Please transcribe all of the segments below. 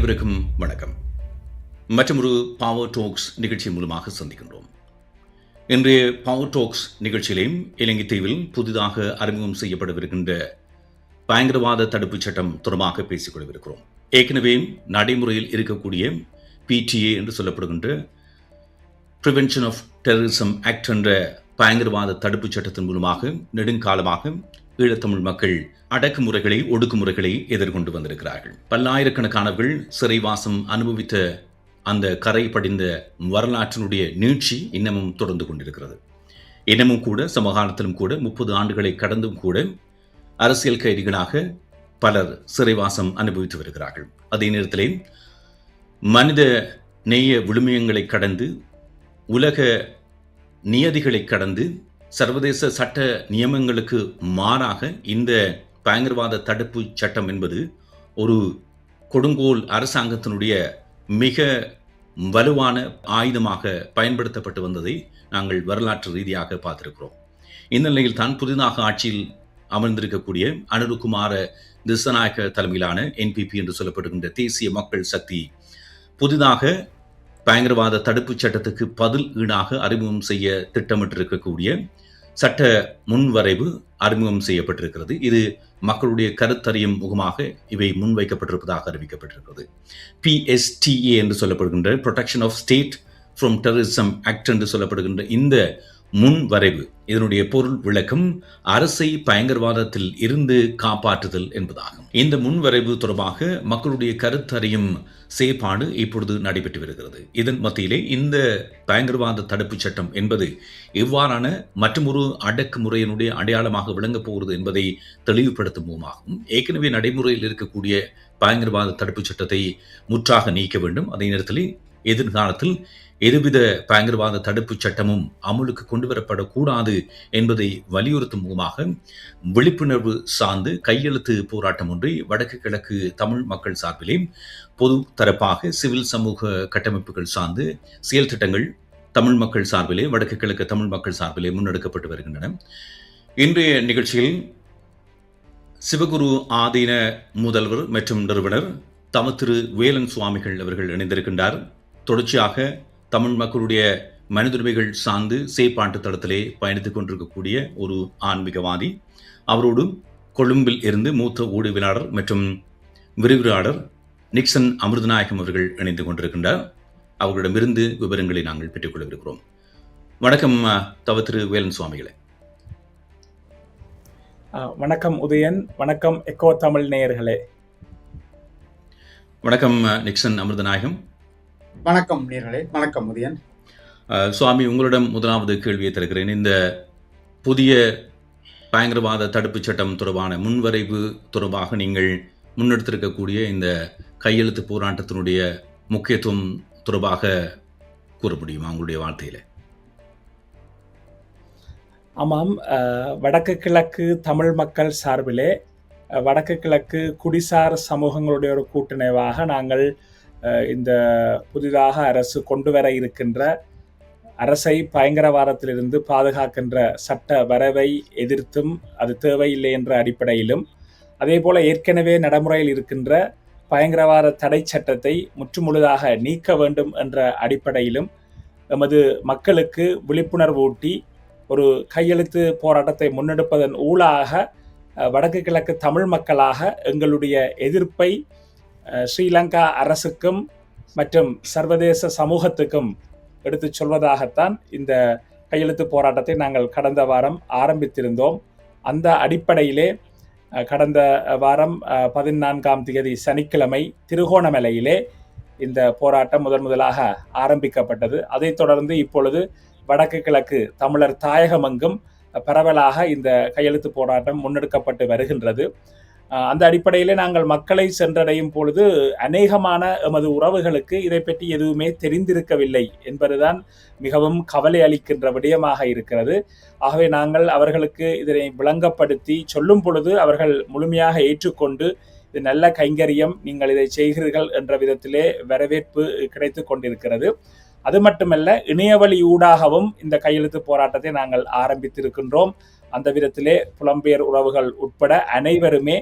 அனைவருக்கும் வணக்கம். மற்றொரு பவர் டாக்ஸ் நிகழ்ச்சி மூலமாக சந்திக்கின்றோம். இன்றைய பவர் டாக்ஸ் நிகழ்ச்சியிலேயும் இலங்கை தீவில் புதிதாக அறிமுகம் செய்யப்படவிருக்கின்ற பயங்கரவாத தடுப்புச் சட்டம் தொடர்பாக பேசிக் கொள்ளவிருக்கிறோம். ஏற்கனவே நடைமுறையில் இருக்கக்கூடிய PTA என்று சொல்லப்படுகின்ற பிரிவென்ஷன் ஆஃப் டெரரிசம் ஆக்ட் என்ற பயங்கரவாத தடுப்புச் சட்டத்தின் மூலமாக நெடுங்காலமாக ஈழத்தமிழ் மக்கள் அடக்குமுறைகளை ஒடுக்குமுறைகளை எதிர்கொண்டு வந்திருக்கிறார்கள். பல்லாயிரக்கணக்கானவர்கள் சிறைவாசம் அனுபவித்த அந்த கரை படிந்த வரலாற்றினுடைய நீட்சி இன்னமும் தொடர்ந்து கொண்டிருக்கிறது. இன்னமும் கூட சமகாலத்திலும் கூட 30 ஆண்டுகளை கடந்தும் கூட அரசியல் கைதிகளாக பலர் சிறைவாசம் அனுபவித்து வருகிறார்கள். அதே நேரத்திலே மனித நேய விழுமியங்களை கடந்து உலக நியதிகளை கடந்து சர்வதேச சட்ட நியமங்களுக்கு மாறாக இந்த பயங்கரவாத தடுப்பு சட்டம் என்பது ஒரு கொடுங்கோல் அரசாங்கத்தினுடைய மிக வலுவான ஆயுதமாக பயன்படுத்தப்பட்டு வந்ததை நாங்கள் வரலாற்று ரீதியாக பார்த்திருக்கிறோம். இந்த நிலையில் தான் புதிதாக ஆட்சியில் அமர்ந்திருக்கக்கூடிய அனுருகுமார திசாநாயக்க தலைமையிலான NPP என்று சொல்லப்படுகின்ற தேசிய மக்கள் சக்தி புதிதாக பயங்கரவாத தடுப்புச் சட்டத்துக்கு பதில் ஈடாக அறிமுகம் செய்ய திட்டமிட்டிருக்கக்கூடிய சட்ட முன்வரைவு அறிமுகம் செய்யப்பட்டிருக்கிறது. இது மக்களுடைய கருத்தறியும் முகமாக இவை முன்வைக்கப்பட்டிருப்பதாக அறிவிக்கப்பட்டிருக்கிறது. PSTA என்று சொல்லப்படுகின்ற protection of state from terrorism act என்று சொல்லப்படுகின்ற இந்த முன்வரைவு இதனுடைய பொருள் விளக்கம் அரசை பயங்கரவாதத்தில் இருந்து காப்பாற்றுதல் என்பதாகும். இந்த முன்வரைவு தொடர்பாக மக்களுடைய கருத்தறியும் செயற்பாடு இப்பொழுது நடைபெற்று வருகிறது. இதன் மத்தியிலே இந்த பயங்கரவாத தடுப்புச் சட்டம் என்பது எவ்வாறான மற்றொரு அடக்குமுறையினுடைய அடையாளமாக விளங்கப் போகிறது என்பதை தெளிவுபடுத்தும் முகமாகும். ஏற்கனவே நடைமுறையில் இருக்கக்கூடிய பயங்கரவாத தடுப்புச் சட்டத்தை முற்றாக நீக்க வேண்டும். அதே நேரத்தில் எதிர்காலத்தில் எதுவித பயங்கரவாத தடுப்புச் சட்டமும் அமுலுக்கு கொண்டு வரப்படக்கூடாது என்பதை வலியுறுத்தும் முகமாக விழிப்புணர்வு சார்ந்து கையெழுத்து போராட்டம் ஒன்றை வடக்கு கிழக்கு தமிழ் மக்கள் சார்பிலே பொது தரப்பாக சிவில் சமூக கட்டமைப்புகள் சார்ந்து செயல் திட்டங்கள் தமிழ் மக்கள் சார்பிலே வடக்கு கிழக்கு தமிழ் மக்கள் சார்பிலே முன்னெடுக்கப்பட்டு வருகின்றன. இன்றைய நிகழ்ச்சியில் சிவகுரு ஆதீன முதல்வர் மற்றும் நிறுவனர் தவத்திரு வேலன் சுவாமிகள் அவர்கள் இணைந்திருக்கின்றார். தொடர்ச்சியாக தமிழ் மக்களுடைய மனிதுரிமைகள் சார்ந்து செயற்பாட்டு தளத்திலே பயணித்துக் கொண்டிருக்கக்கூடிய ஒரு ஆன்மீகவாதி. அவரோடு கொழும்பில் இருந்து மூத்த ஊடகவியலாளர் மற்றும் விரிவுரையாளர் நிக்சன் அமிர்தநாயகம் அவர்கள் இணைந்து கொண்டிருக்கின்றார். அவர்களிடமிருந்து விவரங்களை நாங்கள் பெற்றுக்கொள்ளவிருக்கிறோம். வணக்கம் தவத்திரு வேலன் சுவாமிகளே. வணக்கம் உதயன். வணக்கம் எக்கோ தமிழ் நேயர்களே. வணக்கம் நிக்சன் அமிர்தநாயகம். வணக்கம் நேயர்களே. வணக்கம் உதயன். சுவாமி, உங்களிடம் முதலாவது கேள்வியை தருகிறேன். இந்த புதிய பயங்கரவாத தடுப்புச் சட்டம் தொடர்பான முன்வரைவு தொடர்பாக நீங்கள் முன்னெடுத்திருக்கக்கூடிய இந்த கையெழுத்து போராட்டத்தினுடைய முக்கியத்துவம் தொடர்பாக கூற முடியுமா உங்களுடைய வார்த்தையில? ஆமாம், வடக்கு கிழக்கு தமிழ் மக்கள் சார்பிலே வடக்கு கிழக்கு குடிசார் சமூகங்களுடைய ஒரு கூட்டிணைவாக நாங்கள் இந்த புதிதாக அரசு கொண்டு வர இருக்கின்ற அரசை பயங்கரவாதத்திலிருந்து பாதுகாக்கின்ற சட்ட வரைவை எதிர்த்தும் அது தேவையில்லை என்ற அடிப்படையிலும், அதே போல ஏற்கனவே நடைமுறையில் இருக்கின்ற பயங்கரவாத தடை சட்டத்தை முற்றுமுழுதாக நீக்க வேண்டும் என்ற அடிப்படையிலும் எமது மக்களுக்கு விழிப்புணர்வு ஊட்டி ஒரு கையெழுத்து போராட்டத்தை முன்னெடுப்பதன் ஊடாக வடக்கு கிழக்கு தமிழ் மக்களாக எங்களுடைய எதிர்ப்பை ஸ்ரீலங்கா அரசுக்கும் மற்றும் சர்வதேச சமூகத்துக்கும் எடுத்து சொல்வதாகத்தான் இந்த கையெழுத்து போராட்டத்தை நாங்கள் கடந்த வாரம் ஆரம்பித்திருந்தோம். அந்த அடிப்படையிலே கடந்த வாரம் 14ஆம் தேதி சனிக்கிழமை திருகோணமலையிலே இந்த போராட்டம் முதலாக ஆரம்பிக்கப்பட்டது. அதைத் தொடர்ந்து இப்பொழுது வடக்கு கிழக்கு தமிழர் தாயகமெங்கும் பரவலாக இந்த கையெழுத்து போராட்டம் முன்னெடுக்கப்பட்டு வருகின்றது. அந்த அடிப்படையிலே நாங்கள் மக்களை சென்றடையும் பொழுது அநேகமான எமது உறவுகளுக்கு இதை பற்றி எதுவுமே தெரிந்திருக்கவில்லை என்பதுதான் மிகவும் கவலை அளிக்கின்ற விடயமாக இருக்கிறது. ஆகவே நாங்கள் அவர்களுக்கு இதனை விளங்கப்படுத்தி சொல்லும் பொழுது அவர்கள் முழுமையாக ஏற்றுக்கொண்டு இது நல்ல கைங்கரியம், நீங்கள் இதை செய்கிறீர்கள் என்ற விதத்திலே வரவேற்பு கிடைத்து கொண்டிருக்கிறது. அது மட்டுமல்ல, இணையவழி ஊடாகவும் இந்த கையெழுத்து போராட்டத்தை நாங்கள் ஆரம்பித்திருக்கின்றோம். அந்த விதத்திலே புலம்பெயர் உறவுகள் உட்பட அனைவருமே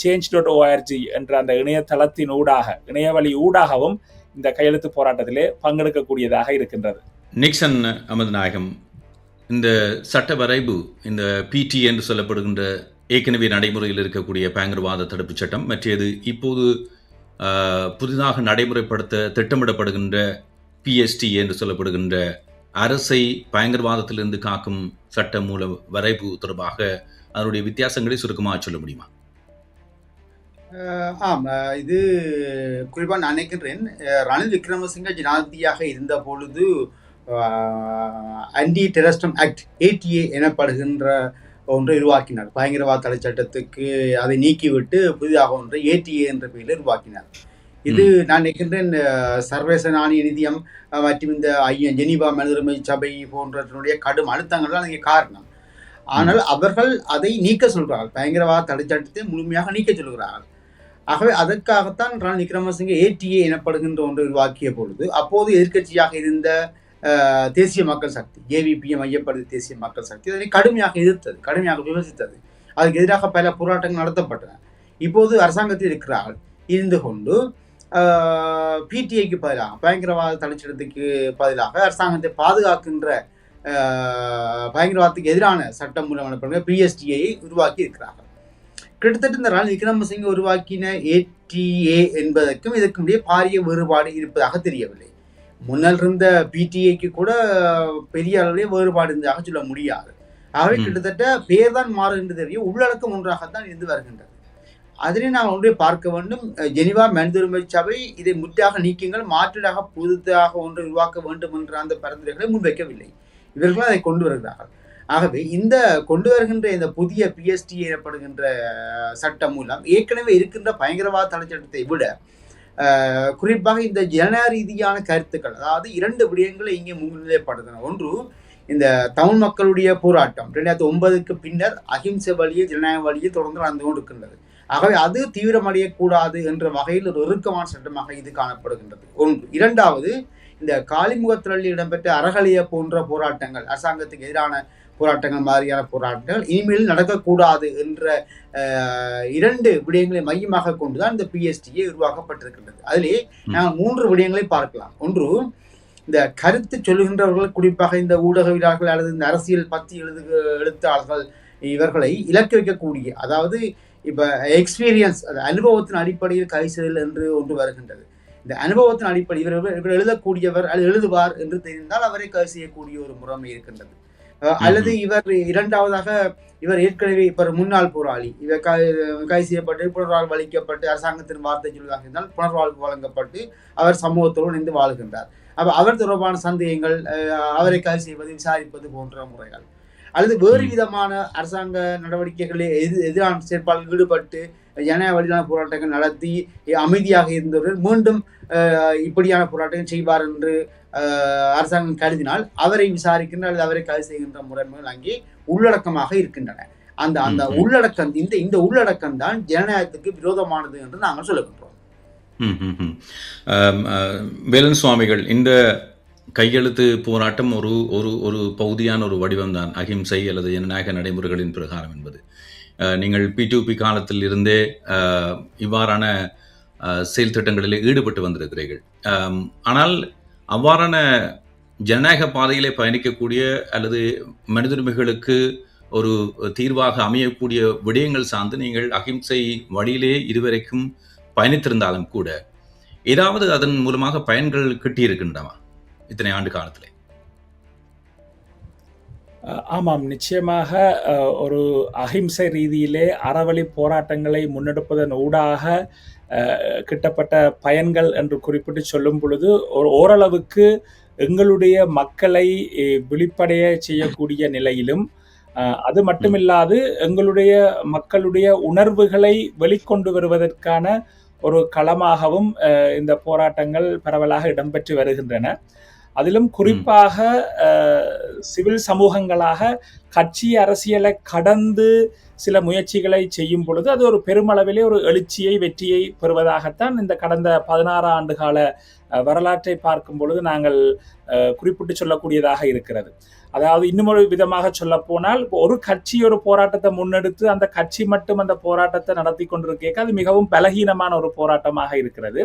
change.org என்ற அந்த இணையதளத்தின் இணையவழி ஊடாகவும் இந்த கையெழுத்து போராட்டத்திலே பங்கெடுக்கக்கூடியதாக இருக்கின்றது. நிக்சன் அமர்நாயகம், இந்த சட்ட வரைவு, இந்த பிடி என்று சொல்லப்படுகின்ற ஏற்கனவே நடைமுறையில் இருக்கக்கூடிய பயங்கரவாத தடுப்புச் சட்டம், மற்றது இப்போது புதிதாக நடைமுறைப்படுத்த திட்டமிடப்படுகின்ற பிஎஸ்டி என்று சொல்லப்படுகின்ற அரசை பயங்கரவாதத்திலிருந்து காக்கும் சட்ட மூல வரைவு தொடர்பாக அதனுடைய வித்தியாசங்களை சுருக்கமாக சொல்ல முடியுமா? ஆம், இது குறிப்பாக நான் நினைக்கின்றேன், ரணில் விக்ரமசிங்க ஜனாதிபதியாக இருந்த பொழுது ஆன்டி டெரரிசம் ஆக்ட் ஏடிஏ எனப்படுகின்ற ஒன்றை உருவாக்கினார். பயங்கரவாத தடை சட்டத்துக்கு அதை நீக்கிவிட்டு புதிதாக ஒன்றை ஏடிஏ என்ற பெயரில் உருவாக்கினார். இது நான் நினைக்கின்றேன் சர்வதேச நாணய நிதியம் மற்றும் இந்த ஜெனீவா மனித சபை போன்றவற்றுடைய கடும் அழுத்தங்கள்லாம் அதுக்கு காரணம். ஆனால் அவர்கள் அதை நீக்க சொல்கிறார்கள், பயங்கரவாத தடை சட்டத்தை முழுமையாக நீக்க சொல்கிறார்கள். ஆகவே அதற்காகத்தான் ரணில் விக்ரமசிங்கே ஏடிஏ எனப்படுகின்ற ஒன்றை உருவாக்கிய பொழுது அப்போது எதிர்க்கட்சியாக இருந்த தேசிய மக்கள் சக்தி, ஏவிபியை மையப்படுத்தி தேசிய மக்கள் சக்தி அதனை கடுமையாக எதிர்த்தது, கடுமையாக விமர்சித்தது. அதுக்கு எதிராக பல போராட்டங்கள் நடத்தப்பட்டன. இப்போது அரசாங்கத்தில் இருக்கிறார்கள் இருந்து கொண்டு பிடிஐக்கு பதிலாக, பயங்கரவாத தடைச்சட்டத்துக்கு பதிலாக அரசாங்கத்தை பாதுகாக்கின்ற பயங்கரவாதத்துக்கு எதிரான சட்டம் மூலம் எனப்படுகிற பிஎஸ்டியை உருவாக்கி இருக்கிறார்கள். கிட்டத்தட்ட இந்த ரணில் விக்ரமசிங்கே உருவாக்கின ஏடிஏ என்பதற்கும் இதற்கும் இடையே பாரிய வேறுபாடு இருப்பதாக தெரியவில்லை. முன்னால் இருந்த பிடிஐக்கு கூட பெரிய அளவிலே வேறுபாடு இருந்ததாக சொல்ல முடியாது. ஆகவே கிட்டத்தட்ட பேர் தான் மாறுகின்ற தெரியும், உள்ளடக்கம் ஒன்றாகத்தான் இருந்து வருகின்றது. அதனை நாம் ஒன்றை பார்க்க வேண்டும். ஜெனீவா மனித உரிமை சபை இதை முற்றாக நீக்குங்கள், மாற்றீடாக புதுதாக ஒன்றை உருவாக்க வேண்டும் என்ற அந்த பரிந்துரைகளை முன்வைக்கவில்லை. இவர்கள் அதை கொண்டு வருகிறார்கள். ஆகவே இந்த கொண்டு வருகின்ற இந்த புதிய பிஎஸ்டி எனப்படுகின்ற சட்டம் மூலம் ஏற்கனவே இருக்கின்ற பயங்கரவாத தடை சட்டத்தை விட குறிப்பாக இந்த ஜனநாயக ரீதியான கருத்துக்கள், அதாவது 2 விடயங்களை இங்கே முன்னிலைப்படுத்தணும். ஒன்று, இந்த தமிழ் மக்களுடைய போராட்டம் 2009க்கு பின்னர் அகிம்சை வழியில் ஜனநாயக வழியில் தொடர்ந்து நடந்து கொண்டிருக்கின்றது. ஆகவே அது தீவிரமடையக்கூடாது என்ற வகையில் ஒரு இறுக்கமான சட்டமாக இது காணப்படுகின்றது. ஒன்று. இரண்டாவது, இந்த காலிமுகத்திரளில் இடம்பெற்ற அறகலைய போன்ற போராட்டங்கள், அரசாங்கத்துக்கு எதிரான போராட்டங்கள் மாதிரியான போராட்டங்கள் இனிமேல் நடக்கக்கூடாது என்ற 2 விடயங்களை மையமாக கொண்டுதான் இந்த பிஎஸ்டிஏ உருவாக்கப்பட்டிருக்கின்றது. அதிலே நாம் 3 விடயங்களை பார்க்கலாம். ஒன்று, இந்த கருத்து சொல்லுகின்றவர்கள், குறிப்பாக இந்த ஊடகவியலாளர்கள் அல்லது இந்த அரசியல் பத்தி எழுத்தாளர்கள், இவர்களை இலக்கு வைக்கக்கூடிய, அதாவது இப்போ எக்ஸ்பீரியன்ஸ், அனுபவத்தின் அடிப்படையில் கைசெயல் என்று ஒன்று வருகின்றது. இந்த அனுபவத்தின் அடிப்படை இவர் எழுதக்கூடியவர் அல்லது எழுதுவார் என்று தெரிந்தால் அவரை கைது செய்யக்கூடிய ஒரு முறைமை இருக்கின்றது. அல்லது இவர் இரண்டாவதாக இவர் ஏற்கனவே இப்போ முன்னாள் போராளி, இவர் கைது செய்யப்பட்டு புனர்வாழ்வு அளிக்கப்பட்டு அரசாங்கத்தின் வார்த்தை சொல்வதாக இருந்தால் புனர்வாழ்வு வழங்கப்பட்டு அவர் சமூகத்தோடு இணைந்து வாழ்கின்றார். அப்போ அவர் தொடர்பான சந்தேகங்கள், அவரை கைது செய்வது, விசாரிப்பது போன்ற முறைகள், அல்லது வேறு விதமான அரசாங்க நடவடிக்கைகளில் எதிரான செயற்பாடுகளில் ஈடுபட்டு ஜனநாயக வழியிலான போராட்டங்கள் நடத்தி அமைதியாக இருந்தவர்கள் மீண்டும் இப்படியான போராட்டங்கள் செய்வார் என்று அரசாங்கம் கருதினால் அவரை விசாரிக்கின்ற அல்லது அவரை கைது செய்கின்ற முறைமைகள் அங்கே உள்ளடக்கமாக இருக்கின்றன. அந்த உள்ளடக்கம், இந்த உள்ளடக்கம் தான் ஜனநாயகத்துக்கு விரோதமானது என்று நாங்கள் சொல்லுகின்றோம். வேலன் சுவாமிகள், இந்த கையெழுத்து போராட்டம் ஒரு ஒரு ஒரு பகுதியான ஒரு வடிவம்தான் அகிம்சை அல்லது ஜனநாயக நடைமுறைகளின் பிரகாரம் என்பது. நீங்கள் P2P காலத்தில் இருந்தே இவ்வாறான செயல் திட்டங்களில் ஈடுபட்டு வந்திருக்கிறீர்கள். ஆனால் அவ்வாறான ஜனநாயக பாதையிலே பயணிக்கக்கூடிய அல்லது மனித உரிமைகளுக்கு ஒரு தீர்வாக அமையக்கூடிய விடயங்கள் சார்ந்து நீங்கள் அகிம்சை வழியிலே இதுவரைக்கும் பயணித்திருந்தாலும் கூட ஏதாவது அதன் மூலமாக பயன்கள் கிட்டியிருக்கின்றமா இத்தனை ஆண்டு காலத்திலே? ஆமாம், நிச்சயமாக. ஒரு அஹிம்சை ரீதியிலே அறவழி போராட்டங்களை முன்னெடுப்பதன் ஊடாக கிட்டப்பட்ட பயன்கள் என்று குறிப்பிட்டு சொல்லும் பொழுது ஓரளவுக்கு எங்களுடைய மக்களை விழிப்படைய செய்யக்கூடிய நிலையிலும், அது மட்டுமில்லாது எங்களுடைய மக்களுடைய உணர்வுகளை வெளிக்கொண்டு வருவதற்கான ஒரு களமாகவும் இந்த போராட்டங்கள் பரவலாக இடம்பெற்று வருகின்றன. அதிலும் குறிப்பாக சிவில் சமூகங்களாக கட்சி அரசியலை கடந்து சில முயற்சிகளை செய்யும் பொழுது அது ஒரு பெருமளவிலே ஒரு எழுச்சியை, வெற்றியை பெறுவதாகத்தான் இந்த கடந்த 16 ஆண்டு கால வரலாற்றை பார்க்கும் பொழுது நாங்கள் குறிப்பிட்டு சொல்லக்கூடியதாக இருக்கிறது. அதாவது இன்னும் ஒரு விதமாக சொல்ல போனால், ஒரு கட்சி ஒரு போராட்டத்தை முன்னெடுத்து அந்த கட்சி மட்டும் அந்த போராட்டத்தை நடத்தி கொண்டிருக்க அது மிகவும் பலகீனமான ஒரு போராட்டமாக இருக்கிறது.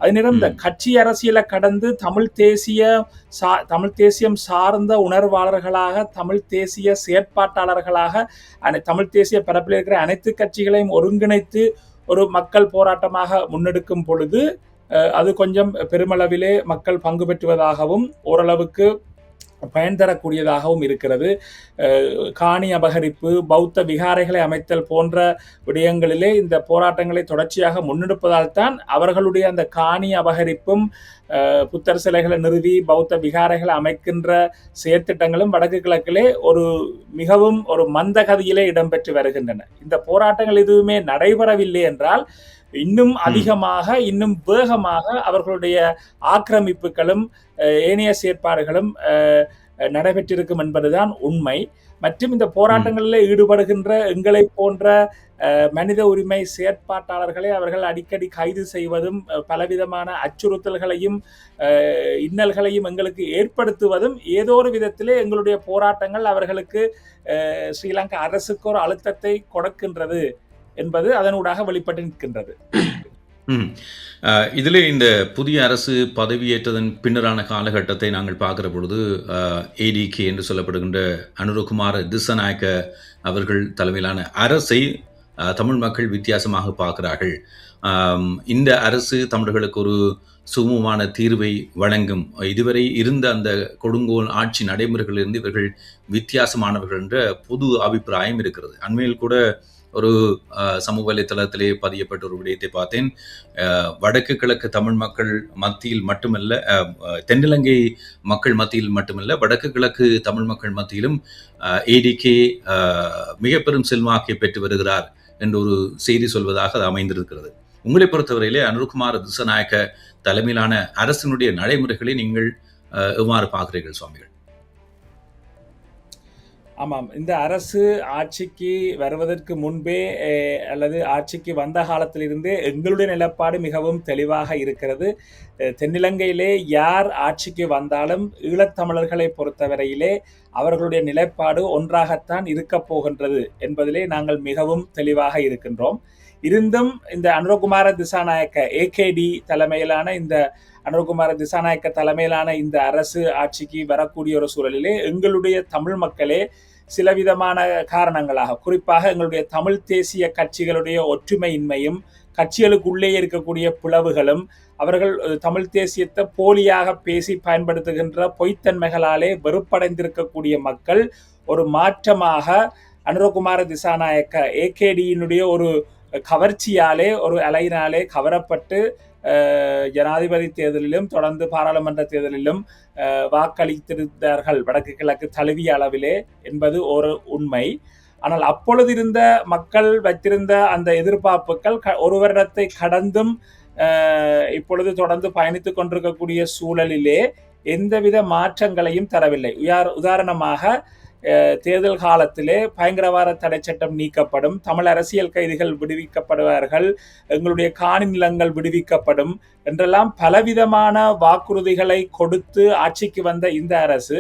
அதே நேரம் இந்த கட்சி அரசியலை கடந்து தமிழ் தேசியம் சார்ந்த உணர்வாளர்களாக, தமிழ் தேசிய செயற்பாட்டாளர்களாக, தமிழ் தேசிய பரப்பில் இருக்கிற அனைத்து கட்சிகளையும் ஒருங்கிணைத்து ஒரு மக்கள் போராட்டமாக முன்னெடுக்கும் பொழுது அது கொஞ்சம் பெருமளவிலே மக்கள் பங்கு பெற்றுவதாகவும் ஓரளவுக்கு பயன் தரக்கூடியதாகவும் இருக்கிறது. காணி அபகரிப்பு, பௌத்த விகாரைகளை அமைத்தல் போன்ற விடயங்களிலே இந்த போராட்டங்களை தொடர்ச்சியாக முன்னெடுப்பதால் தான் அவர்களுடைய அந்த காணி அபகரிப்பும் புத்தர் சிலைகளை நிறுவி பௌத்த விகாரைகளை அமைக்கின்ற செயற்திட்டங்களும் வடக்கு கிழக்கிலே மிகவும் ஒரு மந்தகதியிலே இடம்பெற்று வருகின்றன. இந்த போராட்டங்கள் எதுவுமே நடைபெறவில்லை என்றால் இன்னும் அதிகமாக, இன்னும் வேகமாக அவர்களுடைய ஆக்கிரமிப்புகளும் ஏனைய செயற்பாடுகளும் நடைபெற்றிருக்கும் என்பதுதான் உண்மை. மற்றும் இந்த போராட்டங்களில் ஈடுபடுகின்ற எங்களை போன்ற மனித உரிமை செயற்பாட்டாளர்களை அவர்கள் அடிக்கடி கைது செய்வதும், பலவிதமான அச்சுறுத்தல்களையும் இன்னல்களையும் எங்களுக்கு ஏற்படுத்துவதும் ஏதோ ஒரு விதத்திலே எங்களுடைய போராட்டங்கள் அவர்களுக்கு ஸ்ரீலங்கா அரசுக்கு ஒரு அழுத்தத்தை கொடுக்கின்றது என்பது அதனூடாக வெளிப்பட்டு நிற்கின்றது. இதில் இந்த புதிய அரசு பதவியேற்றதன் பின்னரான காலகட்டத்தை நாங்கள் பார்க்கிற பொழுது ஏடிகே என்று சொல்லப்படுகின்ற அனுரகுமார திசாநாயக்க அவர்கள் தலைமையிலான அரசை தமிழ் மக்கள் வித்தியாசமாக பார்க்கிறார்கள். இந்த அரசு தமிழர்களுக்கு ஒரு சுமூகமான தீர்வை வழங்கும், இதுவரை இருந்த அந்த கொடுங்கோல் ஆட்சி நடைமுறைகளிலிருந்து இவர்கள் வித்தியாசமானவர்கள் என்ற பொது அபிப்பிராயம் இருக்கிறது. அண்மையில் கூட ஒரு சமூக வலைத்தளத்திலே பதியப்பட்ட ஒரு விடயத்தை பார்த்தேன். வடக்கு கிழக்கு தமிழ் மக்கள் மத்தியில் மட்டுமல்ல, தென்னிலங்கை மக்கள் மத்தியில் மட்டுமல்ல, வடக்கு கிழக்கு தமிழ் மக்கள் மத்தியிலும் ஏடிகே மிக பெரும் செல்வாக்கை பெற்று வருகிறார் என்ற ஒரு செய்தி சொல்வதாக அது அமைந்திருக்கிறது. உங்களை பொறுத்தவரையிலே அனுரகுமார திசாநாயக்க தலைமையிலான அரசினுடைய நடைமுறைகளை நீங்கள் எவ்வாறு பார்க்கிறீர்கள் சுவாமிகள்? ஆமாம், இந்த அரசு ஆட்சிக்கு வருவதற்கு முன்பே அல்லது ஆட்சிக்கு வந்த காலத்திலிருந்தே எங்களுடைய நிலப்பாடு மிகவும் தெளிவாக இருக்கிறது. தென்னிலங்கையிலே யார் ஆட்சிக்கு வந்தாலும் ஈழத்தமிழர்களை பொறுத்தவரையிலே அவர்களுடைய நிலைப்பாடு ஒன்றாகத்தான் இருக்கப் போகின்றது என்பதிலே நாங்கள் மிகவும் தெளிவாக இருக்கின்றோம். இருந்தும் இந்த அனுரகுமார திசாநாயக்க ஏகேடி தலைமையிலான இந்த அரசு ஆட்சிக்கு வரக்கூடிய ஒரு சூழலிலே எங்களுடைய தமிழ் மக்களே சில விதமான காரணங்களாக, குறிப்பாக எங்களுடைய தமிழ் தேசிய கட்சிகளுடைய ஒற்றுமையின்மையும், கட்சிகளுக்குள்ளே இருக்கக்கூடிய பிளவுகளும், அவர்கள் தமிழ் தேசியத்தை போலியாக பேசி பயன்படுத்துகின்ற பொய்த்தன்மைகளாலே வெறுப்படைந்திருக்கக்கூடிய மக்கள் ஒரு மாற்றமாக அனுரகுமார திசாநாயக்க ஏகேடியினுடைய ஒரு கவர்ச்சியாலே, ஒரு அலையினாலே கவரப்பட்டு ஜனாதிபதி தேர்தலிலும் தொடர்ந்து பாராளுமன்ற தேர்தலிலும் வாக்களித்திருந்தார்கள் வடக்கு கிழக்கு தழுவிய அளவிலே என்பது ஒரு உண்மை. ஆனால் அப்பொழுது இருந்த மக்கள் வைத்திருந்த அந்த எதிர்பார்ப்புகள் ஒரு வருடத்தை கடந்தும் இப்பொழுது தொடர்ந்து பயணித்துக் கொண்டிருக்கக்கூடிய சூழலிலே எந்தவித மாற்றங்களையும் தரவில்லை. உதாரணமாக தேர்தல் காலத்திலே பயங்கரவாத தடை சட்டம் நீக்கப்படும், தமிழ் அரசியல் கைதிகள் விடுவிக்கப்படுவார்கள், எங்களுடைய காணி நிலங்கள் விடுவிக்கப்படும் என்றெல்லாம் பலவிதமான வாக்குறுதிகளை கொடுத்து ஆட்சிக்கு வந்த இந்த அரசு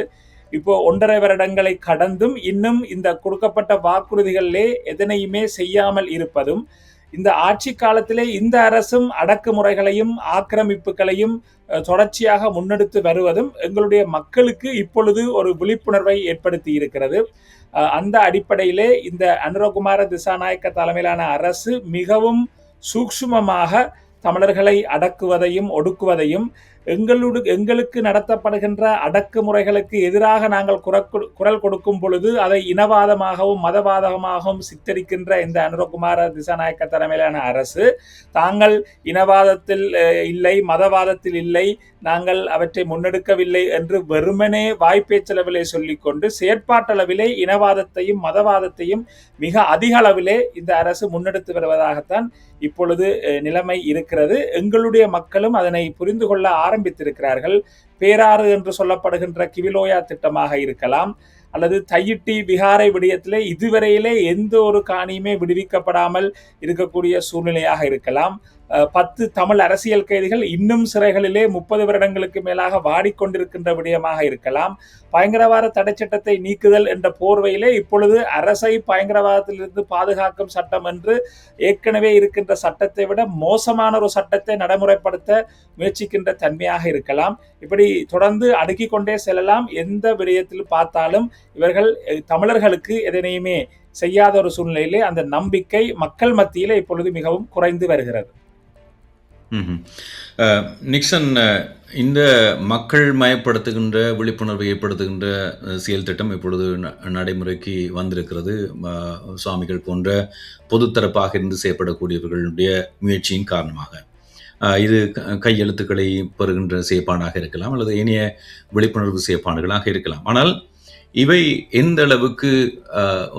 இப்போ 1.5 வருடங்களை கடந்தும் இன்னும் இந்த கொடுக்கப்பட்ட வாக்குறுதிகளிலே எதனையுமே செய்யாமல் இருப்பதும், இந்த ஆட்சி காலத்திலே இந்த அரசும் அடக்குமுறைகளையும் ஆக்கிரமிப்புகளையும் தொடர்ச்சியாக முன்னெடுத்து வருவதும் எங்களுடைய மக்களுக்கு இப்பொழுது ஒரு விழிப்புணர்வை ஏற்படுத்தி இருக்கிறது. அந்த அடிப்படையிலே இந்த அனுரகுமார திசாநாயக்க தலைமையிலான அரசு மிகவும் சூக்ஷ்மமாக தமிழர்களை அடக்குவதையும் ஒடுக்குவதையும், எங்களுக்கு நடத்தப்படுகின்ற அடக்குமுறைகளுக்கு எதிராக நாங்கள் குரல் கொடுக்கும் பொழுது அதை இனவாதமாகவும் மதவாதமாகவும் சித்தரிக்கின்ற இந்த அனுரகுமார திசாநாயக்க தலைமையிலான அரசு தாங்கள் இனவாதத்தில் இல்லை, மதவாதத்தில் இல்லை, நாங்கள் அவற்றை முன்னெடுக்கவில்லை என்று வெறுமனே வாய்ப்பேச்சளவிலே சொல்லிக்கொண்டு செயற்பாட்டளவிலே இனவாதத்தையும் மதவாதத்தையும் மிக அதிக அளவிலே இந்த அரசு முன்னெடுத்து வருவதாகத்தான் இப்பொழுது நிலைமை இருக்கிறது. எங்களுடைய மக்களும் அதனை புரிந்து கொள்ள ஆரம்பித்திருக்கிறார்கள். பேராறு என்று சொல்லப்படுகின்ற கிவிலோயா திட்டமாக இருக்கலாம், அல்லது தையிட்டி விகாரை விடயத்திலே இதுவரையிலே எந்த ஒரு காணியுமே விடுவிக்கப்படாமல் இருக்கக்கூடிய சூழ்நிலையாக இருக்கலாம், 10 தமிழ் அரசியல் கைதிகள் இன்னும் சிறைகளிலே 30 வருடங்களுக்கு மேலாக வாடிக்கொண்டிருக்கின்ற விடயமாக இருக்கலாம். பயங்கரவாத தடை சட்டத்தை நீக்குதல் என்ற போர்வையிலே இப்பொழுது அரசை பயங்கரவாதத்திலிருந்து பாதுகாக்கும் சட்டம் என்று ஏற்கனவே இருக்கின்ற சட்டத்தை விட மோசமான ஒரு சட்டத்தை நடைமுறைப்படுத்த முயற்சிக்கின்ற தன்மையாக இருக்கலாம். இப்படி தொடர்ந்து அடுக்கிக் கொண்டே செல்லலாம். எந்த விடயத்தில் பார்த்தாலும் இவர்கள் தமிழர்களுக்கு எதனையுமே செய்யாத ஒரு சூழ்நிலையிலே அந்த நம்பிக்கை மக்கள் மத்தியிலே இப்பொழுது மிகவும் குறைந்து வருகிறது. நிக்சன், இந்த மக்கள் மயப்படுத்துகின்ற விழிப்புணர்வை ஏற்படுத்துகின்ற செயல் திட்டம் இப்பொழுது நடைமுறைக்கு வந்திருக்கிறது. சுவாமிகள் போன்ற பொதுத்தரப்பாக இருந்து செயற்படக்கூடியவர்களுடைய முயற்சியின் காரணமாக இது கையெழுத்துக்களை பெறுகின்ற செயற்பாடாக இருக்கலாம் அல்லது இனிய விழிப்புணர்வு செயற்பாடுகளாக இருக்கலாம். ஆனால் இவை எந்த அளவுக்கு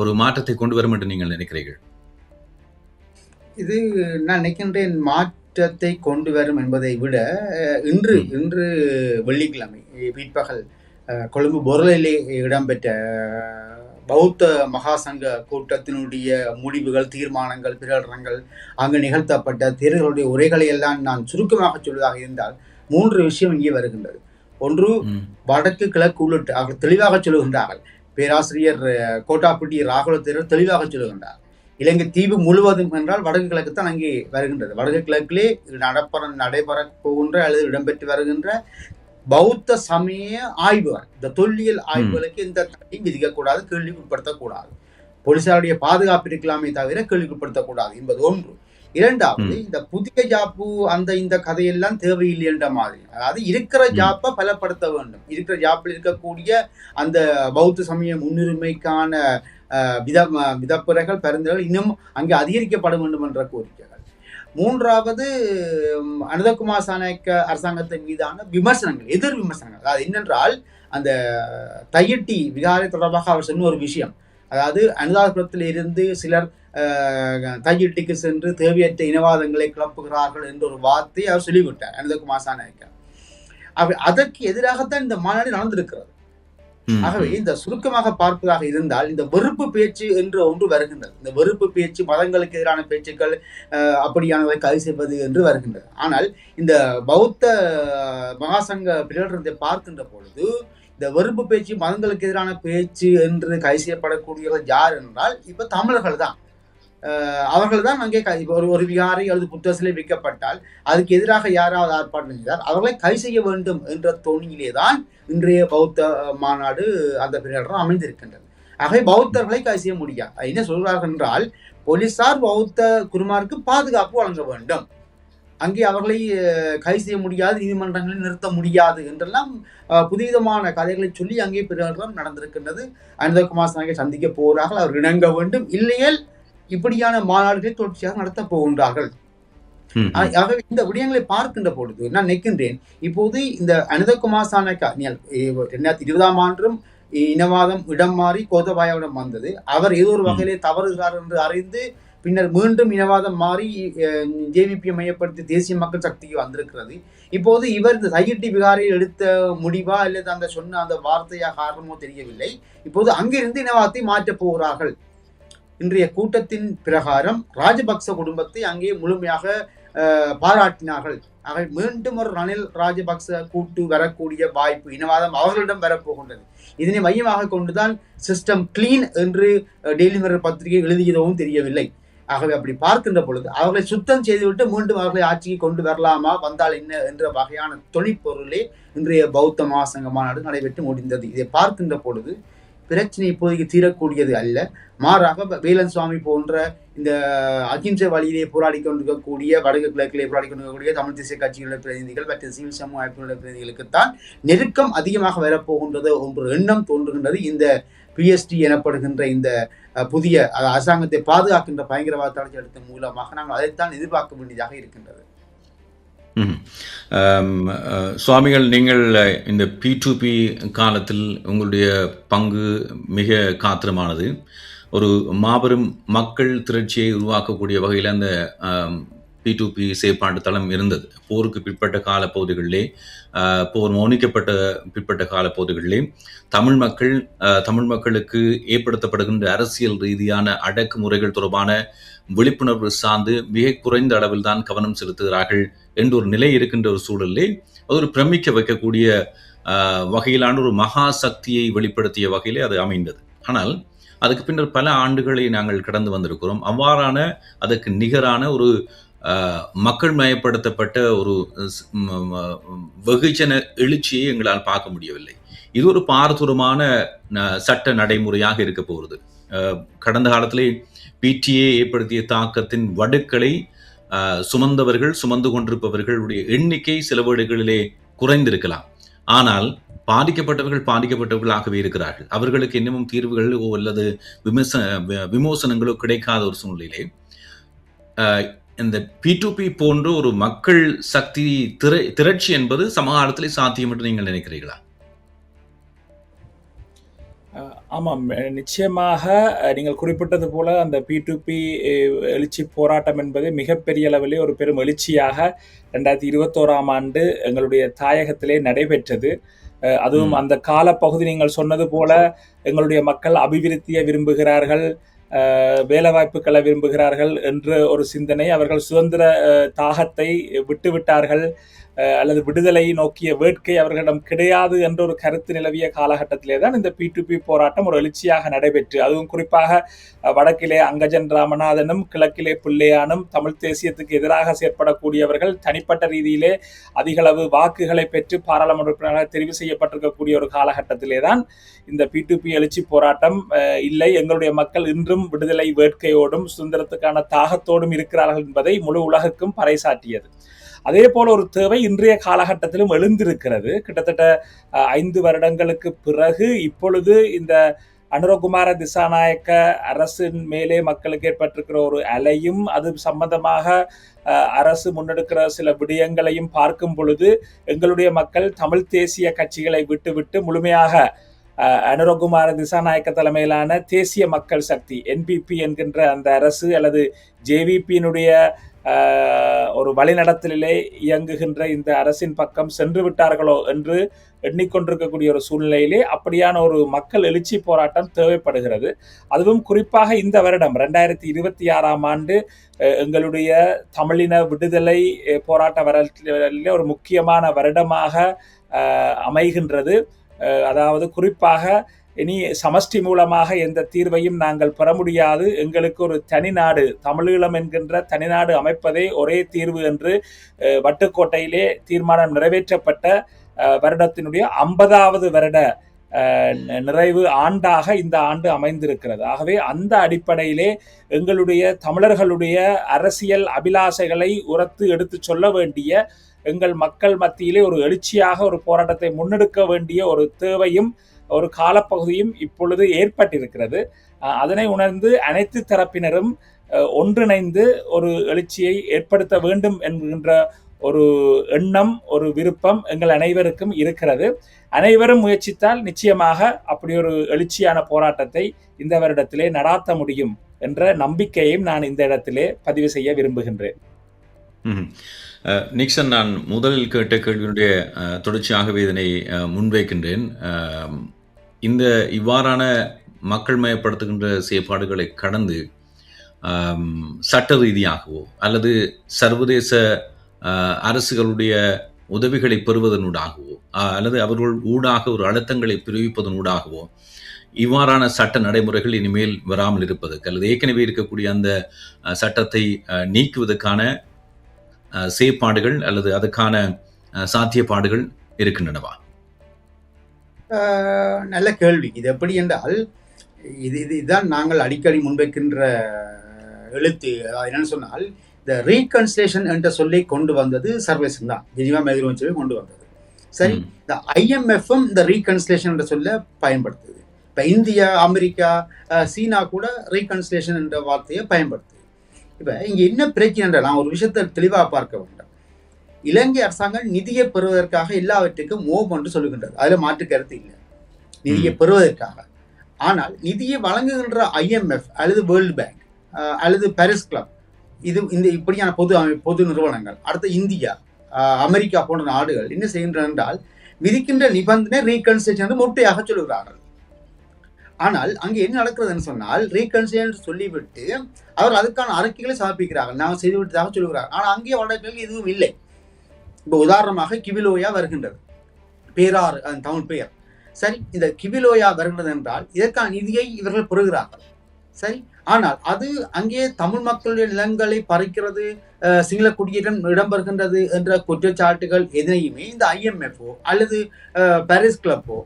ஒரு மாற்றத்தை கொண்டு வரும் என்று நீங்கள் நினைக்கிறீர்கள்? இது நான் நினைக்கின்றேன் மாற்றத்தை கொண்டு வரும் என்பதை விட இன்று வெள்ளிக்கிழமை பிற்பகல் கொழும்பு பொருளிலே இடம்பெற்ற பௌத்த மகாசங்க கூட்டத்தினுடைய முடிவுகள், தீர்மானங்கள், பிரகடனங்கள், அங்கு நிகழ்த்தப்பட்ட தேர்தலுடைய உரைகளை எல்லாம் நான் சுருக்கமாக சொல்வதாக இருந்தால் 3 விஷயம் இங்கே வருகின்றது. ஒன்று, வடக்கு கிழக்கு உள்ளிட்டு அவர்கள் தெளிவாக சொல்லுகின்றார்கள். பேராசிரியர் கோட்டாப்பட்டி ராகுல தேரர் தெளிவாக சொல்லுகின்றார். இலங்கை தீவு முழுவதும் என்றால் வடக்கு கிழக்கு தான் அங்கே வருகின்றது. வடக்கு கிழக்கிலே நடைபெற போகின்ற அல்லது இடம்பெற்று வருகின்ற பௌத்த சமய ஆய்வுகள், இந்த தொல்லியல் ஆய்வுகளுக்கு எந்த தடையும் விதிக்கக்கூடாது, கேள்விக்குட்படுத்தக்கூடாது. போலீசாருடைய பாதுகாப்பு இருக்கலாமே தவிர கேள்விக்குட்படுத்தக்கூடாது என்பது ஒன்று. இரண்டாவது, இந்த புதிய ஜாப்பு இந்த கதையெல்லாம் தேவையில்லை என்ற மாதிரி, அதாவது இருக்கிற ஜாப்பை பலப்படுத்த வேண்டும். இருக்கிற ஜாப்பில் இருக்கக்கூடிய அந்த பௌத்த சமய முன்னுரிமைக்கான விதப்புரைகள், பரிந்துரைகள் இன்னும் அங்கே அதிகரிக்கப்பட வேண்டும் என்ற கோரிக்கைகள். மூன்றாவது, அனுதகுமார் சாணக்க அரசாங்கத்தின் மீதான விமர்சனங்கள், எதிர் விமர்சனங்கள். அதாவது என்னென்றால், அந்த தையிட்டி விகாரை தொடர்பாக அவர் சொன்ன ஒரு விஷயம், அதாவது அனுராதபுரத்தில் இருந்து சிலர் தையிட்டிக்கு சென்று தேவையற்ற இனவாதங்களை கிளப்புகிறார்கள் என்ற ஒரு வார்த்தையை அவர் சொல்லிவிட்டார் அனுதகுமார் சாணக்க. அதற்கு எதிராகத்தான் இந்த மாநாடு நடந்திருக்கிறது. ஆகவே இந்த சுருக்கமாக பார்ப்பதாக இருந்தால், இந்த வெறுப்பு பேச்சு என்று ஒன்று வருகின்றது. இந்த வெறுப்பு பேச்சு, மதங்களுக்கு எதிரான பேச்சுக்கள், அப்படியானவை கைது செய்வது என்று வருகின்றது. ஆனால் இந்த பௌத்த மகாசங்க பிரகடனத்தை பார்க்கின்ற பொழுது, இந்த வெறுப்பு பேச்சு, மதங்களுக்கு எதிரான பேச்சு என்று கைது செய்யப்படக்கூடியவர்கள் யார் என்றால் இப்ப தமிழர்கள் தான். அவர்கள் தான் அங்கே ஒரு விகாரை அல்லது புத்த சிலை வைக்கப்பட்டால் அதுக்கு எதிராக யாராவது ஆர்ப்பாட்டம் செய்தார், அவர்களை கைது செய்ய வேண்டும் என்ற தோணியிலே தான் இன்றைய பௌத்த மாநாடு அந்த பிரகடனம் அமைந்திருக்கின்றது. ஆகவே பௌத்தர்களை கைது செய்ய முடியாது. என்ன சொல்கிறார்கள் என்றால், போலீசார் பௌத்த குருமாருக்கு பாதுகாப்பு வழங்க வேண்டும், அங்கே அவர்களை கைது செய்ய முடியாது, நீதிமன்றங்களில் நிறுத்த முடியாது என்றெல்லாம் புதிதமான கதைகளை சொல்லி அங்கே பிரகடனம் நடந்திருக்கின்றது. அனுதகுமார் சாணக்கை சந்திக்க போகிறார்கள், அவர் இணங்க வேண்டும், இல்லையேல் இப்படியான மாநாடுகளை தொடர்ச்சியாக நடத்த போகின்றார்கள். ஆகவே இந்த விடயங்களை பார்க்கின்ற பொழுது நான் நினைக்கின்றேன், இப்போது இந்த அனுதகுமார் சாணக்க 2020ஆம் ஆண்டும் இனவாதம் இடம் மாறி கோத்தபாயாவிடம் வந்தது. அவர் ஏதோ ஒரு வகையிலே தவறுகிறார் என்று அறிந்து பின்னர் மீண்டும் இனவாதம் மாறி ஜேவிபியை மையப்படுத்தி தேசிய மக்கள் சக்திக்கு வந்திருக்கிறது. இப்போது இவர் இந்த தையிட்டி விகாரையில் எடுத்த முடிவா அல்லது அந்த சொன்ன அந்த வார்த்தையா காரணமோ தெரியவில்லை. இப்போது அங்கிருந்து இனவாதத்தை மாற்றப் போகிறார்கள். இன்றைய கூட்டத்தின் பிரகாரம் ராஜபக்ச குடும்பத்தை அங்கே முழுமையாக பாராட்டினார்கள். ஆக மீண்டும் ஒரு ரணில் ராஜபக்ச கூட்டு வரக்கூடிய வாய்ப்பு, இனவாதம் அவர்களிடம் வரப்போகின்றது. இதனை மையமாக கொண்டுதான் சிஸ்டம் கிளீன் என்று டெய்லி மிரர் பத்திரிகை எழுதியதும் தெரியவில்லை. ஆகவே அப்படி பார்க்கின்ற பொழுது அவர்களை சுத்தம் செய்துவிட்டு மீண்டும் அவர்களை ஆட்சிக்கு கொண்டு வரலாமா, வந்தால் என்ன என்ற வகையான தொனிப்பொருளே இன்றைய பௌத்த மகாசங்க மாநாடு நடைபெற்று முடிந்தது. இதை பார்க்கின்ற பொழுது பிரச்சனை இப்போதைக்கு தீரக்கூடியது அல்ல, மாறாக வேலன் சுவாமி போன்ற இந்த அகிம்சை வழியிலே போராடி கொண்டிருக்கக்கூடிய, வடக்கு கிழக்கிலே போராடி கொண்டிருக்கக்கூடிய தமிழ் தேசிய கட்சிகளுடைய பிரதிநிதிகள் மற்றும் சிவில் சமூக அமைப்புகளுடைய பிரதிநிதிகளுக்குத்தான் நெருக்கம் அதிகமாக வரப்போகின்றது என்ற எண்ணம் தோன்றுகின்றது. இந்த பிஎஸ்டி எனப்படுகின்ற இந்த புதிய அரசாங்கத்தை பாதுகாக்கின்ற பயங்கரவாத தடை சட்டத்தின் மூலமாக நாங்கள் அதைத்தான் எதிர்பார்க்க வேண்டியதாக இருக்கின்றது. சுவாமிகள், நீங்கள் இந்த P2P காலத்தில் உங்களுடைய பங்கு மிக காத்திரமானது. ஒரு மாபெரும் மக்கள் திரட்சியை உருவாக்கக்கூடிய வகையில் அந்த P2P செயற்பாட்டு தளம் இருந்தது. போருக்கு பிற்பட்ட காலப்பகுதிகளிலே, போர் மௌனிக்கப்பட்ட பிற்பட்ட காலப்பகுதிகளிலே தமிழ் மக்களுக்கு ஏற்படுத்தப்படுகின்ற அரசியல் ரீதியான அடக்குமுறைகள் தொடர்பான விழிப்புணர்வு சார்ந்து மிக குறைந்த அளவில் தான் கவனம் செலுத்துகிறார்கள் என்ற ஒரு நிலை இருக்கின்ற ஒரு சூழலிலே அது ஒரு பிரமிக்க வைக்கக்கூடிய வகையிலான ஒரு மகா சக்தியை வெளிப்படுத்திய வகையிலே அது அமைந்தது. ஆனால் அதுக்கு பின்னர் பல ஆண்டுகளை நாங்கள் கடந்து வந்திருக்கிறோம். அவ்வாறான அதற்கு நிகரான ஒரு மக்கள் மயப்படுத்தப்பட்ட ஒரு வெகுஜன எழுச்சியை எங்களால் பார்க்க முடியவில்லை. இது ஒரு பாரதூரமான சட்ட நடைமுறையாக இருக்க போகிறது. கடந்த காலத்திலே PTA ஏற்படுத்திய தாக்கத்தின் வடுக்களை சுமந்து கொண்டிருப்பவர்களுடைய எண்ணிக்கை சில வீடுகளிலே குறைந்திருக்கலாம். ஆனால் பாதிக்கப்பட்டவர்களாகவே இருக்கிறார்கள். அவர்களுக்கு இன்னமும் தீர்வுகள் அல்லது விமோசனங்களோ கிடைக்காத ஒரு சூழ்நிலையிலே இந்த P2P போன்ற ஒரு மக்கள் சக்தி திரட்சி என்பது சமகாலத்திலே சாத்தியம் என்று நீங்கள் நினைக்கிறீர்களா? ஆமாம், நிச்சயமாக நீங்கள் குறிப்பிட்டது போல அந்த P2P எழுச்சி போராட்டம் என்பது மிகப்பெரிய அளவிலே ஒரு பெரும் எழுச்சியாக 2021ஆம் ஆண்டு எங்களுடைய தாயகத்திலே நடைபெற்றது. அதுவும் அந்த காலப்பகுதி நீங்கள் சொன்னது போல எங்களுடைய மக்கள் அபிவிருத்தியை விரும்புகிறார்கள், வேலைவாய்ப்புகளை விரும்புகிறார்கள் என்ற ஒரு சிந்தனை, அவர்கள் சுதந்திர தாகத்தை விட்டுவிட்டார்கள் அல்லது விடுதலை நோக்கிய வேட்கை அவர்களிடம் கிடையாது என்ற ஒரு கருத்து நிலவிய காலகட்டத்திலே தான் இந்த P2P போராட்டம் ஒரு எழுச்சியாக நடைபெற்று, அதுவும் குறிப்பாக வடக்கிலே அங்கஜன் ராமநாதனும் கிழக்கிலே பிள்ளையானும் தமிழ் தேசியத்துக்கு எதிராக செயற்படக்கூடியவர்கள் தனிப்பட்ட ரீதியிலே அதிகளவு வாக்குகளை பெற்று பாராளுமன்ற உறுப்பினராக தெரிவு செய்யப்பட்டிருக்கக்கூடிய ஒரு காலகட்டத்திலே தான் இந்த P2P எழுச்சி போராட்டம் இல்லை, எங்களுடைய மக்கள் இன்றும் விடுதலை வேட்கையோடும் சுதந்திரத்துக்கான தாகத்தோடும் இருக்கிறார்கள் என்பதை முழு உலகுக்கும் பறைசாற்றியது. அதே போல ஒரு தேவை இன்றைய காலகட்டத்திலும் எழுந்திருக்கிறது. கிட்டத்தட்ட 5 வருடங்களுக்கு பிறகு இப்பொழுது இந்த அனுரகுமார திசாநாயக்க அரசின் மேலே மக்களுக்கு ஏற்பட்டிருக்கிற ஒரு அலையும் அது சம்பந்தமாக அரசு முன்னெடுக்கிற சில விடயங்களையும் பார்க்கும் பொழுது எங்களுடைய மக்கள் தமிழ் தேசிய கட்சிகளை விட்டுவிட்டு முழுமையாக அனுரகுமார திசாநாயக்க தலைமையிலான தேசிய மக்கள் சக்தி NPP என்கின்ற அந்த அரசு அல்லது JVP-னுடைய ஒரு வழிநடத்தலிலே இயங்குகின்ற இந்த அரசின் பக்கம் சென்று விட்டார்களோ என்று எண்ணிக்கொண்டிருக்கக்கூடிய ஒரு சூழ்நிலையிலே அப்படியான ஒரு மக்கள் எழுச்சி போராட்டம் தேவைப்படுகிறது. அதுவும் குறிப்பாக இந்த வருடம் 2026ஆம் ஆண்டு எங்களுடைய தமிழின விடுதலை போராட்ட வரலாற்றிலே ஒரு முக்கியமான வருடமாக அமைகின்றது. அதாவது குறிப்பாக இனி சமஷ்டி மூலமாக எந்த தீர்வையும் நாங்கள் பெற முடியாது, எங்களுக்கு ஒரு தனிநாடு, தமிழீழம் என்கின்ற தனிநாடு அமைப்பதே ஒரே தீர்வு என்று வட்டுக்கோட்டையிலே தீர்மானம் நிறைவேற்றப்பட்ட வருடத்தினுடைய 50வது வருட நிறைவு ஆண்டாக இந்த ஆண்டு அமைந்திருக்கிறது. ஆகவே அந்த அடிப்படையிலே எங்களுடைய தமிழர்களுடைய அரசியல் அபிலாஷைகளை உரத்து எடுத்து சொல்ல வேண்டிய, எங்கள் மக்கள் மத்தியிலே ஒரு எழுச்சியாக ஒரு போராட்டத்தை முன்னெடுக்க வேண்டிய ஒரு தேவையும் ஒரு காலப்பகுதியும் இப்பொழுது ஏற்பட்டிருக்கிறது. அதனை உணர்ந்து அனைத்து தரப்பினரும் ஒன்றிணைந்து ஒரு எழுச்சியை ஏற்படுத்த வேண்டும் என்கின்ற ஒரு எண்ணம், ஒரு விருப்பம் எங்கள் அனைவருக்கும் இருக்கிறது. அனைவரும் முயற்சித்தால் நிச்சயமாக அப்படி ஒரு எழுச்சியான போராட்டத்தை இந்த வருடத்திலே நடாத்த முடியும் என்ற நம்பிக்கையையும் நான் இந்த இடத்திலே பதிவு செய்ய விரும்புகின்றேன். நிக்சன், நான் முதலில் கேட்ட கேள்வியுடைய தொடர்ச்சியாகவே இதனை முன்வைக்கின்றேன். இந்த இவ்வாறான மக்கள் மயப்படுத்துகின்ற செயற்பாடுகளை கடந்து சட்ட ரீதியாகவோ அல்லது சர்வதேச அரசுகளுடைய உதவிகளை பெறுவதனூடாகவோ அல்லது அவர்கள் ஊடாக ஒரு அழுத்தங்களை பிரிவிப்பதனூடாகவோ இவ்வாறான சட்ட நடைமுறைகள் இனிமேல் வராமல் இருப்பதற்கு அல்லது ஏற்கனவே இருக்கக்கூடிய அந்த சட்டத்தை நீக்குவதற்கான செயற்பாடுகள் அல்லது அதுக்கான சாத்தியப்பாடுகள் இருக்கின்றனவா? நல்ல கேள்வி. இது எப்படி என்றால், இதுதான் நாங்கள் அடிக்கடி முன்வைக்கின்ற எழுத்து. என்னன்னு சொன்னால், இந்த ரீகன்சிலேஷன் என்ற சொல்லை கொண்டு வந்தது சர்வதேசம் தான், ஜெனீவா மெமோரண்டம் கொண்டு வந்தது. சரி, இந்த IMF-ம் இந்த ரீகன்சிலேஷன் என்ற சொல்ல பயன்படுத்துது. இப்போ இந்தியா, அமெரிக்கா, சீனா கூட ரீகன்சிலேஷன் என்ற வார்த்தையை பயன்படுத்துது. இப்போ இங்கே என்ன பிரச்சனை என்றால், நான் ஒரு விஷயத்தை தெளிவாக பார்க்க வேண்டும். இலங்கை அரசாங்கம் நிதியை பெறுவதற்காக எல்லாவற்றுக்கும் ஓம் என்று சொல்லுகின்றது, அதில் மாற்று கருத்து இல்லை, நிதியை பெறுவதற்காக. ஆனால் நிதியை வழங்குகின்ற IMF அல்லது வேர்ல்டு பேங்க் அல்லது பாரிஸ் கிளப் இந்த இப்படியான பொது நிறுவனங்கள் அடுத்த இந்தியா, அமெரிக்கா போன்ற நாடுகள் என்ன செய்கின்றன என்றால் விதிக்கின்ற நிபந்தனை ரீகன்சிடர் என்று மொட்டையாக சொல்லுகிறார்கள். ஆனால் அங்கே என்ன நடக்கிறதுன்னு சொன்னால் ரீகன்சிடர் சொல்லிவிட்டு அவர் அதுக்கான அறிக்கைகளை சமர்ப்பிக்கிறார்கள், நாங்கள் செய்து விட்டதாக சொல்லுகிறார்கள். ஆனால் அங்கே வழக்குகள் எதுவும் இல்லை. இப்போ உதாரணமாக கிவிலோயா வருகின்றது, பேராறு தமிழ் பெயர். சரி, இந்த கிவிலோயா வருகின்றது என்றால் இதற்கான நிதியை இவர்கள் பெறுகிறார்கள். சரி, ஆனால் அது அங்கே தமிழ் மக்களுடைய நிலங்களை பறிக்கிறது, சிங்கள குடியேற்றம் இடம்பெறுகின்றது என்ற குற்றச்சாட்டுகள் எதனையுமே இந்த IMF-ஓ அல்லது பாரிஸ் கிளப்போ,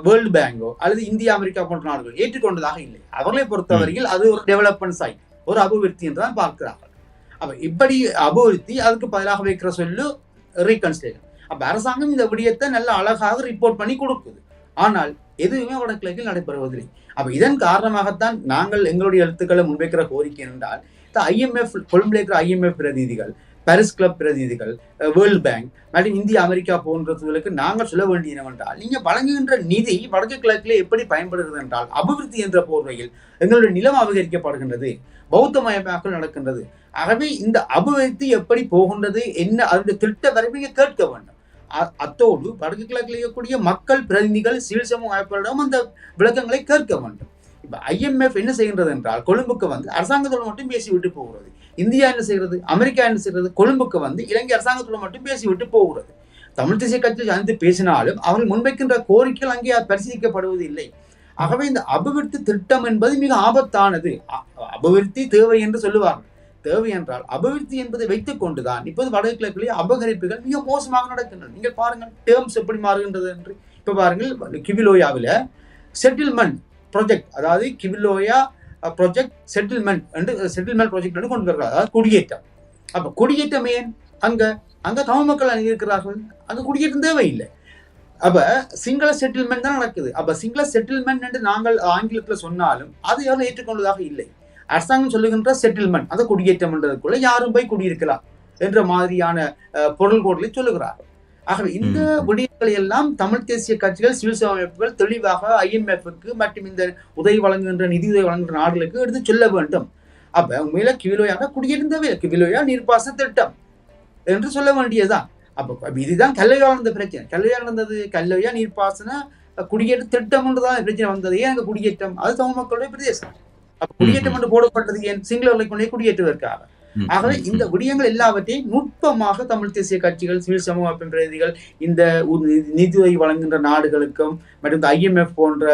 வேர்ல்டு பேங்கோ அல்லது இந்தியா அமெரிக்கா போன்ற நாடுகள் ஏற்றுக்கொண்டதாக இல்லை. அவர்களை பொறுத்தவரையில் அது ஒரு டெவலப்மெண்ட் சைட், ஒரு அபிவிருத்தி என்றுதான் பார்க்கிறார்கள். அப்ப இப்படி அபிவிருத்தி அதுக்கு பதிலாக வைக்கிற சொல்லு ரீகன்சிலேஷன். அப்ப அரசாங்கம் இந்த விடயத்தை நல்ல அழகாக ரிப்போர்ட் பண்ணி கொடுக்குது. ஆனால் எதுவுமே வடகிழக்கில் நடைபெறுவதில்லை. அப்ப இதன் காரணமாகத்தான் நாங்கள் எங்களுடைய எழுத்துக்களை முன்வைக்கிற கோரிக்கை என்றால் இந்த IMF கொழும்பில் இருக்கிற IMF பிரதிநிதிகள், பாரிஸ் கிளப் பிரதிநிதிகள், வேர்ல்டு பேங்க் மற்றும் இந்தியா அமெரிக்கா போன்றவர்களுக்கு நாங்கள் சொல்ல வேண்டிய என்னவென்றால் நீங்க வழங்குகின்ற நிதி வடக்கு கிழக்கிலே எப்படி பயன்படுகிறது என்றால் அபிவிருத்தி என்ற போர்வையில் எங்களுடைய நிலம் அபகரிக்கப்படுகின்றது, பௌத்தமயமாக்கல் நடக்கின்றது. ஆகவே இந்த அபிவிருத்தி எப்படி போகின்றது என்ன அதனுடைய திட்ட வரைவை கேட்க வேண்டும். அத்தோடு வடக்கு கிழக்கில் இருக்கக்கூடிய மக்கள் பிரதிநிதிகள், சிவில் சமூக அமைப்புகளிடம் அந்த விளக்கங்களை கேட்க வேண்டும். இப்ப IMF என்ன செய்கின்றது என்றால் கொழும்புக்கு வந்து அரசாங்கத்தோடு மட்டும் பேசிவிட்டு போகிறது. இந்தியா என்ன செய்கிறது, அமெரிக்கா என்ன செய்கிறது, கொழும்புக்கு வந்து இலங்கை அரசாங்கத்தோடு மட்டும் பேசிவிட்டு போகிறது. தமிழ் தேசிய கட்சி சார்ந்து பேசினாலும் அவர்கள் முன்வைக்கின்ற கோரிக்கைகள் அங்கே பரிசீலிக்கப்படுவது இல்லை. ஆகவே இந்த அபிவிருத்தி திட்டம் என்பது மிக ஆபத்தானது. அபிவிருத்தி தேவை என்று சொல்லுவார்கள். தேவை என்றால் அபிவிருத்தி என்பதை வைத்துக் கொண்டுதான் இப்போது வடகிழக்கிலே அபகரிப்புகள் மிக மோசமாக நடக்கின்றன. நீங்கள் பாருங்கள் டேர்ம்ஸ் எப்படி மாறுகின்றது என்று. இப்ப பாருங்கள் கிவிலோயாவில் செட்டில்மெண்ட் ப்ராஜெக்ட், அதாவது கிவிலோயா ப்ராஜெக்ட் செட்டில்மெண்ட் ப்ராஜெக்ட் என்று கொண்டு வருகிறார், அதாவது குடியேற்றம். அப்ப குடியேற்றம் ஏன் அங்க தமிழ் மக்கள் இருக்கிறார்கள், அங்க குடியேற்றம் தேவையில்லை. அப்ப சிங்கள செட்டில்மெண்ட் தான் நடக்குது. அப்ப சிங்கள செட்டில்மெண்ட் என்று நாங்கள் ஆங்கிலத்துல சொன்னாலும் அது யாரும் ஏற்றுக்கொண்டதாக இல்லை. அரசாங்கம் சொல்லுகின்ற செட்டில்மெண்ட், அந்த குடியேற்றம் என்றதுக்குள்ள யாரும் போய் குடியிருக்கலாம் என்ற மாதிரியான பொருள் கோட்களை சொல்லுகிறார். ஆகவே இந்த விடயங்களை எல்லாம் தமிழ் தேசிய கட்சிகள், சிவில் சமூக அமைப்புகள் தெளிவாக IMF-க்கு மற்றும் இந்த உதவி வழங்குகின்ற நிதி உதவி வழங்குகின்ற நாடுகளுக்கு எடுத்து சொல்ல வேண்டும். அப்ப உண்மையில கிவிலோயாக குடியேற்றம் தேவையில்லை, கிவிலோயா நீர்ப்பாசன திட்டம் என்று சொல்ல வேண்டியதுதான். அப்ப இதுதான் கல்லையா நடந்த பிரச்சனை. கல்லையா நடந்தது கல்லையா நீர்ப்பாசன குடியேற்ற திட்டம் என்றுதான் பிரச்சனை வந்தது. ஏன் அங்க குடியேற்றம், அது தமிழ் மக்களுடைய பிரதேசம். குடியேற்றம் என்று போடப்பட்டது ஏன், சிங்களர்களை கொண்டே குடியேற்றுவதற்காக. ஆகவே இந்த விடயங்கள் எல்லாவற்றையும் நுட்பமாக தமிழ் தேசிய கட்சிகள், சிவில் சமூக பிரதிநிதிகள், இந்த நிதியுதவி வழங்குகின்ற நாடுகளுக்கும் மற்றும் IMF போன்ற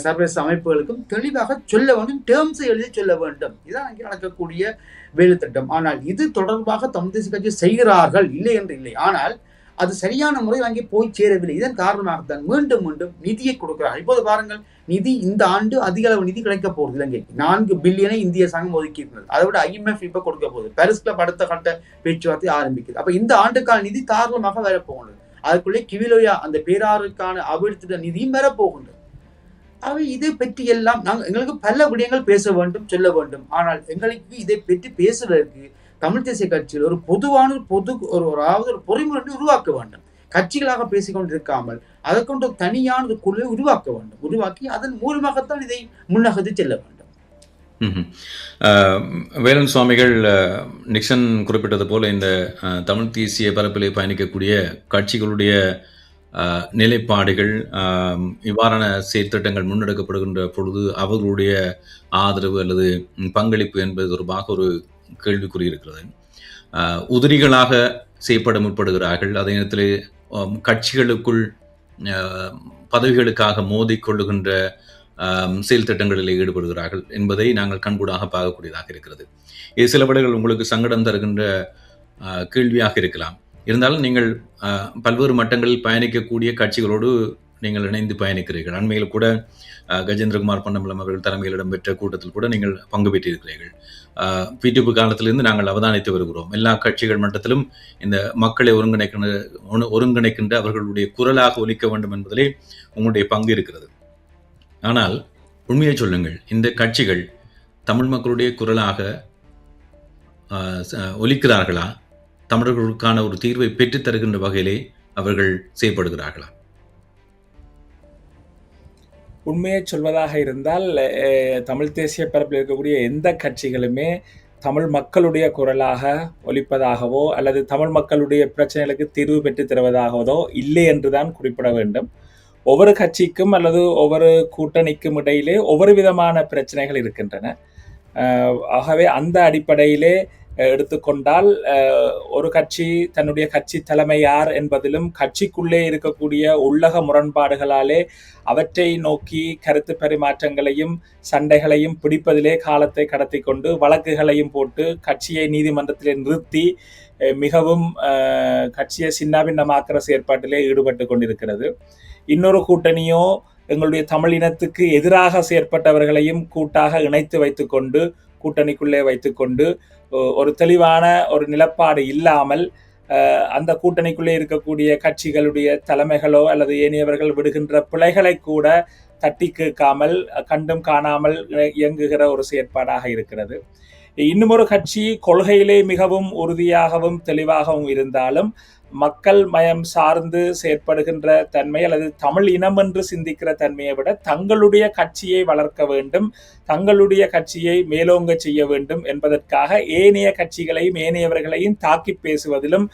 சர்வதேச அமைப்புகளுக்கும் தெளிவாக சொல்ல வேண்டும், டேர்ம்ஸை எழுதி சொல்ல வேண்டும். இதுதான் அங்கே நடக்கக்கூடிய வேலை திட்டம். ஆனால் இது தொடர்பாக தமிழ் தேசிய கட்சி செய்கிறார்கள், இல்லை என்று இல்லை. ஆனால் அது சரியான முறையில் அங்கே போய் சேரவில்லை. இதன் காரணமாகத்தான் மீண்டும் மீண்டும் நிதியை கொடுக்கிறார். இப்போது பாருங்கள், நிதி இந்த ஆண்டு அதிக அளவு நிதி கிடைக்க போகுது. இலங்கை 4 பில்லியனை இந்திய சங்கம் ஒதுக்கி இருக்கிறது. அதை விட IMF இப்ப கொடுக்க போகுது. பாரிஸ் கிளப் அடுத்த கட்ட பேச்சுவார்த்தை ஆரம்பிக்குது. அப்ப இந்த ஆண்டுக்கான நிதி தாராளமாக வரப்போகின்றது. அதுக்குள்ளே கிவிலோயா அந்த பேராறுக்கான அபிவிருத்தி நிதியும் வரப்போகின்றது. அவை இதை பற்றி எல்லாம் எங்களுக்கு பல விடயங்கள் பேச வேண்டும், சொல்ல வேண்டும். ஆனால் எங்களுக்கு இதை பற்றி பேசுவதற்கு தமிழ் தேசிய கட்சியில் ஒரு பொதுவான ஒரு பொறிமுறை உருவாக்க வேண்டும். கட்சிகளாக பேசிக்கொண்டிருக்காமல் அதற்கொண்டு தனியான ஒரு குழுவை உருவாக்க வேண்டும். உருவாக்கி அதன் மூலமாகத்தான் இதை முன்னகர்த்தி செல்ல வேண்டும். வேலன் சுவாமிகள் நிக்சன் குறிப்பிட்டது போல இந்த தமிழ் தேசிய பரப்பிலே பயணிக்கக்கூடிய கட்சிகளுடைய நிலைப்பாடுகள், இவ்வாறான செயற்திட்டங்கள் முன்னெடுக்கப்படுகின்ற பொழுது அவர்களுடைய ஆதரவு அல்லது பங்களிப்பு என்பது தொடர்பாக ஒரு கேள்விக்குறி இருக்கிறது. உதிரிகளாக செய்யப்பட முற்படுகிறார்கள். அதே நேரத்தில் கட்சிகளுக்குள் பதவிகளுக்காக மோதிக்கொள்ளுகின்ற செயல் திட்டங்களில் ஈடுபடுகிறார்கள் என்பதை நாங்கள் கண்கூடாக பார்க்கக்கூடியதாக இருக்கிறது. இது சில வேளைகள் உங்களுக்கு சங்கடம் தருகின்ற கேள்வியாக இருக்கலாம். இருந்தாலும் நீங்கள் பல்வேறு மட்டங்களில் பயணிக்கக்கூடிய கட்சிகளோடு நீங்கள் இணைந்து பயணிக்கிறீர்கள். அண்மையில் கூட கஜேந்திரகுமார் பொன்னம்பலம் அவர்கள் தலைமையில் இடம்பெற்ற கூட்டத்தில் கூட நீங்கள் பங்கு பெற்றிருக்கிறீர்கள். பிடிபி காலத்திலிருந்து நாங்கள் அவதானித்து வருகிறோம். எல்லா கட்சிகள் மட்டத்திலும் இந்த மக்களை ஒருங்கிணைக்கின்ற அவர்களுடைய குரலாக ஒலிக்க வேண்டும் என்பதிலே உங்களுடைய பங்கு இருக்கிறது. ஆனால் உண்மையை சொல்லுங்கள், இந்த கட்சிகள் தமிழ் மக்களுடைய குரலாக ஒலிக்கிறார்களா? தமிழர்களுக்கான ஒரு தீர்வை பெற்றுத் தருகின்ற வகையிலே அவர்கள் செயல்படுகிறார்களா? உண்மையை சொல்வதாக இருந்தால் தமிழ் தேசிய பரப்பில் இருக்கக்கூடிய எந்த கட்சிகளுமே தமிழ் மக்களுடைய குரலாக ஒலிப்பதாகவோ அல்லது தமிழ் மக்களுடைய பிரச்சனைகளுக்கு தீர்வு பெற்று தருவதாகவோ இல்லை என்றுதான் குறிப்பிட வேண்டும். ஒவ்வொரு கட்சிக்கும் அல்லது ஒவ்வொரு கூட்டணிக்கும் இடையிலே ஒவ்வொரு விதமான பிரச்சனைகள் இருக்கின்றன. ஆகவே அந்த அடிப்படையிலே எடுத்துக்கொண்டால் ஒரு கட்சி தன்னுடைய கட்சி தலைமை யார் என்பதிலும் கட்சிக்குள்ளே இருக்கக்கூடிய உள்ளக முரண்பாடுகளாலே அவற்றை நோக்கி கருத்து பரிமாற்றங்களையும் சண்டைகளையும் பிடிப்பதிலே காலத்தை கடத்தி கொண்டு வழக்குகளையும் போட்டு கட்சியை நீதிமன்றத்திலே நிறுத்தி மிகவும் கட்சியை சின்னாபின்னமாக்குற செயற்பாட்டிலே ஈடுபட்டு கொண்டிருக்கிறது. இன்னொரு கூட்டணியோ எங்களுடைய தமிழ் இனத்துக்கு எதிராக செயற்பட்டவர்களையும் கூட்டாக இணைத்து வைத்துக்கொண்டு கூட்டணிக்குள்ளே வைத்துக்கொண்டு ஒரு தெளிவான ஒரு நிலப்பாடு இல்லாமல் அந்த கூட்டணிக்குள்ளே இருக்கக்கூடிய கட்சிகளுடைய தலைமைகளோ அல்லது ஏனையவர்கள் விடுகின்ற பிழைகளை கூட தட்டி கேட்காமல் கண்டும் காணாமல் இயங்குகிற ஒரு செயற்பாடாக இருக்கிறது. இன்னும் ஒரு கட்சி கொள்கையிலே மிகவும் உறுதியாகவும் தெளிவாகவும் இருந்தாலும் மக்கள் மயம் சார்ந்து செயற்படுகின்ற தன்மை அல்லது தமிழ் இனம் என்று சிந்திக்கிற தன்மையை விட தங்களுடைய கட்சியை வளர்க்க வேண்டும், தங்களுடைய கட்சியை மேலோங்க செய்ய வேண்டும் என்பதற்காக ஏனைய கட்சிகளையும் ஏனையவர்களையும் தாக்கி பேசுவதிலும்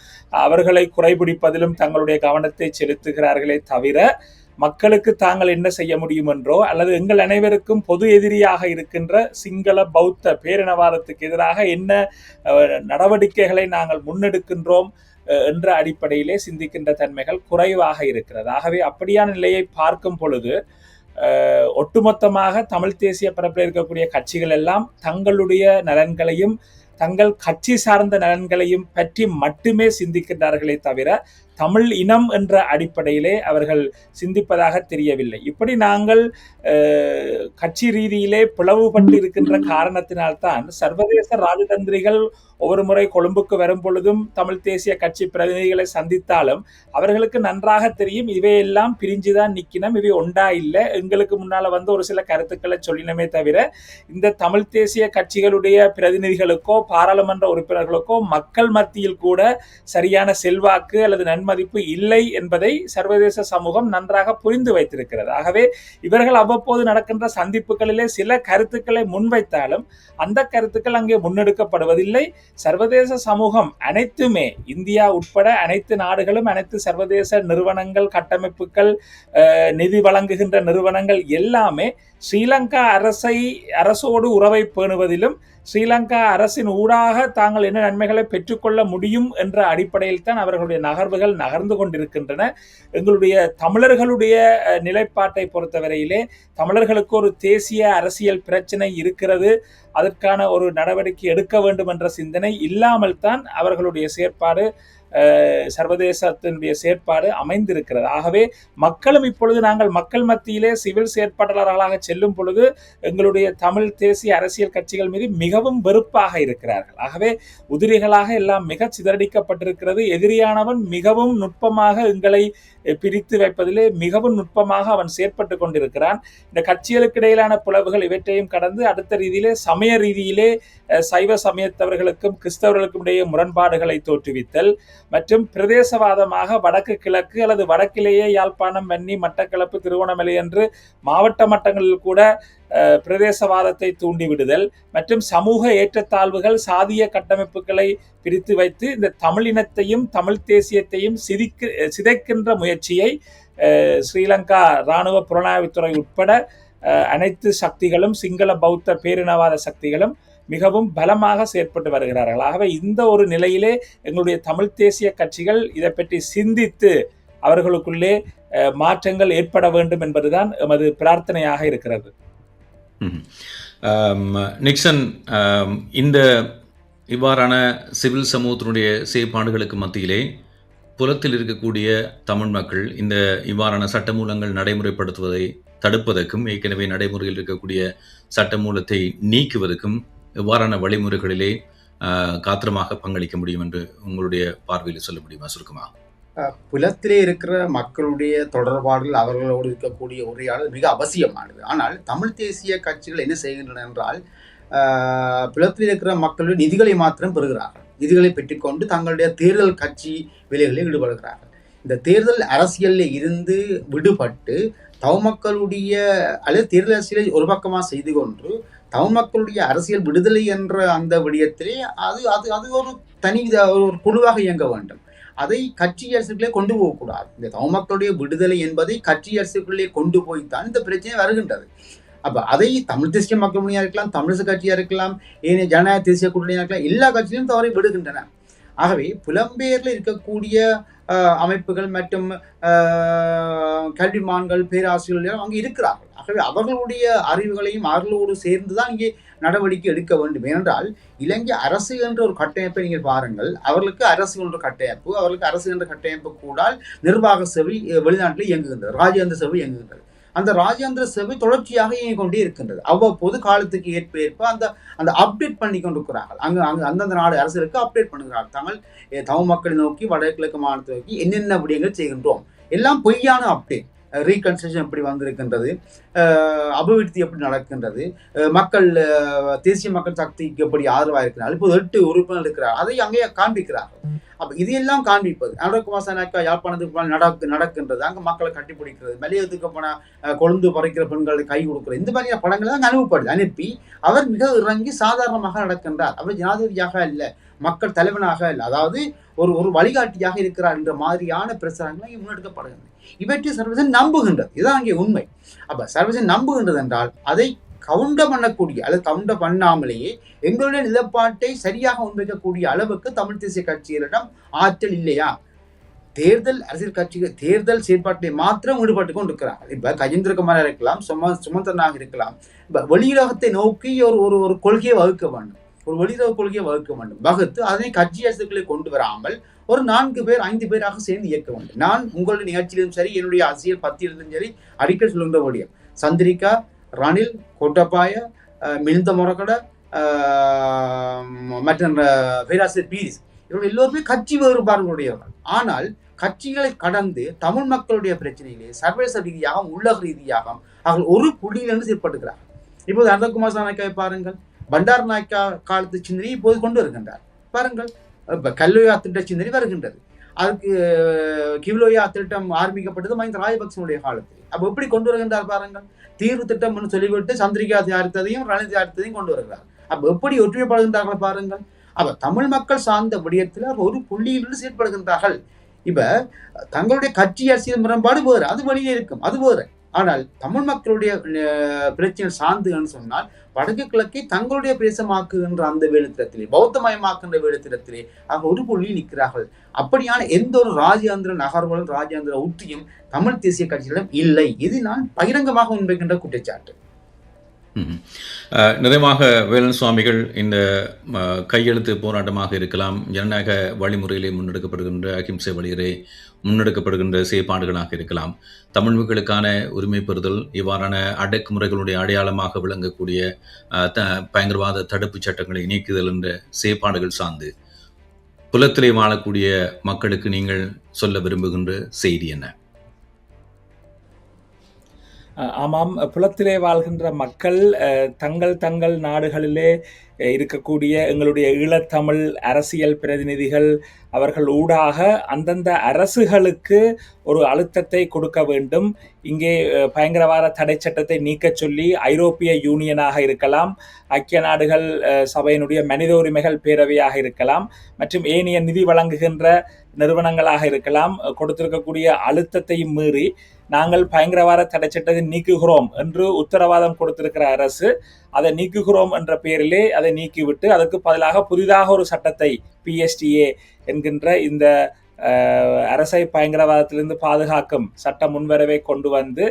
அவர்களை குறைபிடிப்பதிலும் தங்களுடைய கவனத்தை செலுத்துகிறார்களே தவிர மக்களுக்கு தாங்கள் என்ன செய்ய முடியும் என்றோ அல்லது எங்கள் அனைவருக்கும் பொது எதிரியாக இருக்கின்ற சிங்கள பௌத்த பேரினவாதத்துக்கு எதிராக என்ன நடவடிக்கைகளை நாங்கள் முன்னெடுக்கின்றோம் என்ற அடிப்படையிலே சிந்திக்கின்ற தன்மைகள் குறைவாக இருக்கிறது. ஆகவே அப்படியான நிலையை பார்க்கும் பொழுது ஒட்டுமொத்தமாக தமிழ் தேசிய பரப்பில் இருக்கக்கூடிய கட்சிகள் எல்லாம் தங்களுடைய நலன்களையும் தங்கள் கட்சி சார்ந்த நலன்களையும் பற்றி மட்டுமே சிந்திக்கின்றார்களே தவிர தமிழ் இனம் என்ற அடிப்படையிலே அவர்கள் சிந்திப்பதாக தெரியவில்லை. இப்படி நாங்கள் கட்சி ரீதியிலே பிளவுபட்டு இருக்கின்ற காரணத்தினால்தான் சர்வதேச ராஜதந்திரிகள் ஒவ்வொரு முறை கொழும்புக்கு வரும் பொழுதும் தமிழ் தேசிய கட்சி பிரதிநிதிகளை சந்தித்தாலும் அவர்களுக்கு நன்றாக தெரியும் இவையெல்லாம் பிரிஞ்சுதான் நிக்கணும், இவை ஒண்டா இல்லை, எங்களுக்கு முன்னால வந்து ஒரு சில கருத்துக்களை சொல்லினமே தவிர இந்த தமிழ் தேசிய கட்சிகளுடைய பிரதிநிதிகளுக்கோ பாராளுமன்ற உறுப்பினர்களுக்கோ மக்கள் மத்தியில் கூட சரியான செல்வாக்கு அல்லது நன்மதிப்பு இல்லை என்பதை சர்வதேச சமூகம் நன்றாக புரிந்து வைத்திருக்கிறது. ஆகவே இவர்கள் அவ்வப்போது நடக்கின்ற சந்திப்புகளிலே சில கருத்துக்களை முன்வைத்தாலும் அந்த கருத்துக்கள் அங்கே முன்னெடுக்கப்படுவதில்லை. சர்வதேச சமூகம் அனைத்துமே இந்தியா உட்பட அனைத்து நாடுகளும் அனைத்து சர்வதேச நிறுவனங்கள் கட்டமைப்புகள் நிதி வழங்குகின்ற நிறுவனங்கள் எல்லாமே ஸ்ரீலங்கா அரசோடு உறவை பேணுவதிலும் ஸ்ரீலங்கா அரசின் ஊடாக தாங்கள் என்ன நன்மைகளை பெற்றுக்கொள்ள முடியும் என்ற அடிப்படையில் தான் அவர்களுடைய நகர்வுகள் நகர்ந்து கொண்டிருக்கின்றன. எங்களுடைய தமிழர்களுடைய நிலைப்பாட்டை பொறுத்தவரையிலே தமிழர்களுக்கு ஒரு தேசிய அரசியல் பிரச்சனை இருக்கிறது, அதற்கான ஒரு நடவடிக்கை எடுக்க வேண்டும் என்ற சிந்தனை இல்லாமல் தான் அவர்களுடைய செயற்பாடு சர்வதேசத்தினுடைய செயற்பாடு அமைந்திருக்கிறது. ஆகவே மக்களும் இப்பொழுது நாங்கள் மக்கள் மத்தியிலே சிவில் செயற்பாட்டாளர்களாக செல்லும் பொழுது எங்களுடைய தமிழ் தேசிய அரசியல் கட்சிகள் மீது மிகவும் வெறுப்பாக இருக்கிறார்கள். ஆகவே உதிரிகளாக எல்லாம் மிக சிதறடிக்கப்பட்டிருக்கிறது. எதிரியானவன் மிகவும் நுட்பமாக எங்களை பிரித்து வைப்பதிலே மிகவும் நுட்பமாக அவன் செயற்பட்டு கொண்டிருக்கிறான். இந்த கட்சிகளுக்கு இடையிலான பிளவுகள் இவற்றையும் கடந்து அடுத்த ரீதியிலே சமய ரீதியிலே சைவ சமயத்தவர்களுக்கும் கிறிஸ்தவர்களுக்கும் இடையே முரண்பாடுகளை தோற்றுவித்தல் மற்றும் பிரதேசவாதமாக வடக்கு கிழக்கு அல்லது வடக்கிலேயே யாழ்ப்பாணம், வன்னி, மட்டக்களப்பு, திருவோணமலை என்று மாவட்ட மட்டங்களில் கூட பிரதேசவாதத்தை தூண்டிவிடுதல் மற்றும் சமூக ஏற்றத்தாழ்வுகள் சாதிய கட்டமைப்புகளை பிரித்து வைத்து இந்த தமிழினத்தையும் தமிழ் தேசியத்தையும் சிதைக்கின்ற முயற்சியை ஸ்ரீலங்கா இராணுவ புலனாய்வுத்துறை உட்பட அனைத்து சக்திகளும் சிங்கள பௌத்த பேரினவாத சக்திகளும் மிகவும் பலமாக செயற்பட்டு வருகிறார்கள். ஆகவே இந்த ஒரு நிலையிலே எங்களுடைய தமிழ் தேசிய கட்சிகள் இதை பற்றி சிந்தித்து அவர்களுக்குள்ளே மாற்றங்கள் ஏற்பட வேண்டும் என்பதுதான் எமது பிரார்த்தனையாக இருக்கிறது. நிக்சன், இந்த இவ்வாறான சிவில் சமூகத்தினுடைய செயற்பாடுகளுக்கு மத்தியிலே புலத்தில் இருக்கக்கூடிய தமிழ் மக்கள் இந்த இவ்வாறான சட்டமூலங்கள் நடைமுறைப்படுத்துவதை தடுப்பதற்கும் ஏற்கனவே நடைமுறையில் இருக்கக்கூடிய சட்டமூலத்தை நீக்குவதற்கும் இவ்வாறான வழிமுறைகளிலே காத்திரமாக பங்களிக்க முடியும் என்று உங்களுடைய பார்வையில் சொல்ல முடியுமா சுருக்கமாக? புலத்திலே இருக்கிற மக்களுடைய தொடர்பாடல் அவர்களோடு இருக்கக்கூடிய உரையாடல் மிக அவசியமானது. ஆனால் தமிழ் தேசிய கட்சிகள் என்ன செய்கின்றன என்றால் புலத்தில் இருக்கிற மக்களுடைய நிதிகளை மாத்திரம் பெறுகிறார்கள். நிதிகளை பெற்றுக்கொண்டு தங்களுடைய தேர்தல் கட்சி வேலைகளில் ஈடுபடுகிறார்கள். இந்த தேர்தல் அரசியலில் இருந்து விடுபட்டு தமிழ் மக்களுடைய அல்லது தேர்தல் அரசியலை ஒரு பக்கமாக செய்து கொண்டு தமிழ் மக்களுடைய அரசியல் விடுதலை என்ற அந்த விடயத்திலே அது அது அது ஒரு தனி ஒரு குழுவாக இயங்க வேண்டும். அதை கட்சி அரசுகளே கொண்டு போகக்கூடாது. இந்த தமிழ் மக்களுடைய விடுதலை என்பதை கட்சி அரசுகளே கொண்டு போய்த்தான் இந்த பிரச்சனை வருகின்றது. அப்போ அதை தமிழ் தேசிய மக்கள் முன்னணியாக இருக்கலாம், தமிழிசை கட்சியாக இருக்கலாம், ஏனைய ஜனநாயக தேசிய கூட்டணியாக இருக்கலாம், எல்லா கட்சியிலும் தவறை விடுகின்றன. ஆகவே புலம்பெயர்ல இருக்கக்கூடிய அமைப்புகள் மற்றும் கல்விமான்கள், பேராசிரியர்கள் அங்கே இருக்கிறார்கள். ஆகவே அவர்களுடைய அறிவுகளையும் அவர்களோடு சேர்ந்துதான் இங்கே நடவடிக்கை எடுக்க வேண்டும். ஏனென்றால் இலங்கை அரசு என்ற ஒரு கட்டமைப்பை நீங்கள் பாருங்கள். அவர்களுக்கு அரசு என்ற கட்டமைப்பு, அவர்களுக்கு அரசு என்ற கட்டமைப்பு கூடால் நிர்வாக சேவை வெளிநாட்டில் இயங்குகின்றது, ராஜேந்திர சேவை இயங்குகின்றது. அந்த ராஜேந்திர சேவை தொடர்ச்சியாக இயங்கிக் கொண்டே இருக்கின்றது. அவ்வப்போது காலத்துக்கு ஏற்ப அந்த அந்த அப்டேட் பண்ணி கொண்டிருக்கிறார்கள். அந்தந்த நாடு அரசுகளுக்கு அப்டேட் பண்ணுகிறார்கள். தமிழ் மக்களை நோக்கி, வடகிழக்கு மாநிலத்தை நோக்கி என்னென்ன விடயங்கள் செய்கின்றோம், எல்லாம் பொய்யான அப்டேட். ரீகன்ஸ்ட்ரக்ஷன் எப்படி வந்திருக்கின்றது, அபிவிருத்தி எப்படி நடக்கின்றது, மக்கள் தேசிய மக்கள் சக்திக்கு எப்படி ஆதரவாக இருக்கிறார்கள், இப்போது 8 உறுப்பினர் இருக்கிறார், அதை அங்கே காண்பிக்கிறார்கள். அப்போ இதையெல்லாம் காண்பிப்பது அடக்குவாசனாக்கா யாழ்ப்பாணத்துக்கு நடக்கின்றது, அங்கே மக்களை கட்டிப்பிடிக்கிறது, மலையத்துக்கு போனால் கொழுந்து பறைக்கிற பெண்களை கை கொடுக்கிறது, இந்த மாதிரியான படங்களை தான் அனுப்பி அவர் மிக இறங்கி சாதாரணமாக நடக்கின்றார். அவர் ஜனாதிபதியாக இல்லை, மக்கள் தலைவனாக இல்லை, அதாவது ஒரு வழிகாட்டியாக இருக்கிறார் என்ற மாதிரியான பிரச்சாரங்களை முன்னெடுக்கப்படுகின்றன. இவற்றை சர்வதேசம் நம்புகின்றது. இதுதான் அங்கே உண்மை. அப்ப சர்வதேசம் நம்புகின்றது என்றால் அதை கவுண்டர் பண்ணக்கூடிய அல்லது கவுண்டர் பண்ணாமலேயே எங்களுடைய நிலப்பாட்டை சரியாக முன்வைக்கக்கூடிய அளவுக்கு தமிழ் தேசிய கட்சிகளிடம் ஆற்றல் இல்லையா? தேர்தல் அரசியல் கட்சிகள் தேர்தல் செயற்பாட்டை மாத்திரம் ஈடுபட்டு கொண்டு இருக்கிறார்கள். இப்ப கஜேந்திரகுமாராக இருக்கலாம், சுமந்திரனாக இருக்கலாம். இப்ப வெளியுலகத்தை நோக்கி ஒரு கொள்கையை வகுக்க வேண்டும், ஒரு வெளியுறவு கொள்கையை வகுக்க வேண்டும். வகுத்து அதனை கட்சி அரசுகளை கொண்டு வராமல் ஒரு 4 பேர் 5 பேராக சேர்ந்து இயக்க வேண்டும். நான் உங்களுடைய நிகழ்ச்சியிலும் சரி, என்னுடைய அரசியல் பத்தியிலும் சரி அடிக்கடி சொல்லுகின்ற முடியும். சந்திரிகா, ரணில், கோட்டபாய, மிலிந்த மொரகட மற்றும் பேராசிரியர் பீரிஸ், இவர்கள் எல்லோருமே கட்சி வேறுபாடுகளுடையவர்கள். ஆனால் கட்சிகளை கடந்து தமிழ் மக்களுடைய பிரச்சனையிலே சர்வதேச ரீதியாக உலக ரீதியாக அவர்கள் ஒரு புள்ளியிலிருந்து செயற்படுகிறார்கள். இப்போது அனந்தகுமார் சாணக்காவை பாருங்கள், பண்டார் நாயக்கா காலத்து சிந்தனை இப்போது கொண்டு வருகின்றார். பாருங்கள், இப்போ கல்லோயா திட்ட சிந்தனை வருகின்றது. அதுக்கு கிவ்லோயா திட்டம் ஆரம்பிக்கப்பட்டது மஹிந்த ராஜபக்சனுடைய காலத்தில். அப்போ எப்படி கொண்டு வருகின்றார் பாருங்கள். தீர்வு திட்டம் என்று சொல்லிவிட்டு சந்திரிகா தயாரித்ததையும் ரணில் தயாரித்ததையும் கொண்டு வருகிறார். அப்போ எப்படி ஒற்றுமைப்படுகின்றார்கள் பாருங்கள். அப்போ தமிழ் மக்கள் சார்ந்த விடயத்தில் ஒரு புள்ளியிலிருந்து செயற்படுகின்றார்கள். இப்ப தங்களுடைய கட்சி அரசியல் முரண்பாடு வேறு, அது வெளியே இருக்கும், அது வேறு. ஆனால் தமிழ் மக்களுடைய பிரச்சனை சார்ந்துன்னு சொன்னால் வடக்கு கிழக்கை தங்களுடைய பிரதேசமாக்குகின்ற அந்த வேலுத்திரத்திலே, பௌத்தமயமாக்குகின்ற வேலுத்திரத்திலே ஆக ஒரு புள்ளி நிற்கிறார்கள். அப்படியான எந்த ஒரு ராஜேந்திர நகர்வுகளும் ராஜேந்திர உத்தியும் தமிழ் தேசிய கட்சிகளிடம் இல்லை. இது நான் பகிரங்கமாக முன்வைக்கின்ற குற்றச்சாட்டு. நிறைவாக வேலன் சுவாமிகள், இந்த கையெழுத்து போராட்டமாக இருக்கலாம், ஜனநாயக வழிமுறையிலே முன்னெடுக்கப்படுகின்ற அகிம்சை வழியிலே முன்னெடுக்கப்படுகின்ற செயற்பாடுகளாக இருக்கலாம், தமிழ் மக்களுக்கான உரிமை பெறுதல், இவ்வாறான அடக்குமுறைகளுடைய அடையாளமாக விளங்கக்கூடிய பயங்கரவாத தடுப்பு சட்டங்களை நீக்குதல் என்ற செயற்பாடுகள் சார்ந்து புலத்திலே வாழக்கூடிய மக்களுக்கு நீங்கள் சொல்ல விரும்புகின்ற செய்தி என்ன? ஆமாம், புலத்திலே வாழ்கின்ற மக்கள் தங்கள் நாடுகளிலே இருக்கக்கூடிய எங்களுடைய ஈழத்தமிழ் அரசியல் பிரதிநிதிகள் அவர்கள் ஊடாக அந்தந்த அரசுகளுக்கு ஒரு அழுத்தத்தை கொடுக்க வேண்டும். இங்கே பயங்கரவாத தடை சட்டத்தை நீக்க சொல்லி ஐரோப்பிய யூனியனாக இருக்கலாம், ஐக்கிய நாடுகள் சபையினுடைய மனித உரிமைகள் பேரவையாக இருக்கலாம், மற்றும் ஏனைய நிதி வழங்குகின்ற நிறுவனங்களாக இருக்கலாம், கொடுத்திருக்கக்கூடிய அழுத்தத்தையும் மீறி நாங்கள் பயங்கரவாத தடை சட்டத்தை நீக்குகிறோம் என்று உத்தரவாதம் கொடுத்திருக்கிற அரசு அதை நீக்குகிறோம் என்ற பெயரிலே அதை நீக்கிவிட்டு அதற்கு பதிலாக புதிதாக ஒரு சட்டத்தை PSTA என்கின்ற இந்த அரசை பயங்கரவாதத்திலிருந்து பாதுகாக்கும் சட்ட முன்வரவை கொண்டு வந்து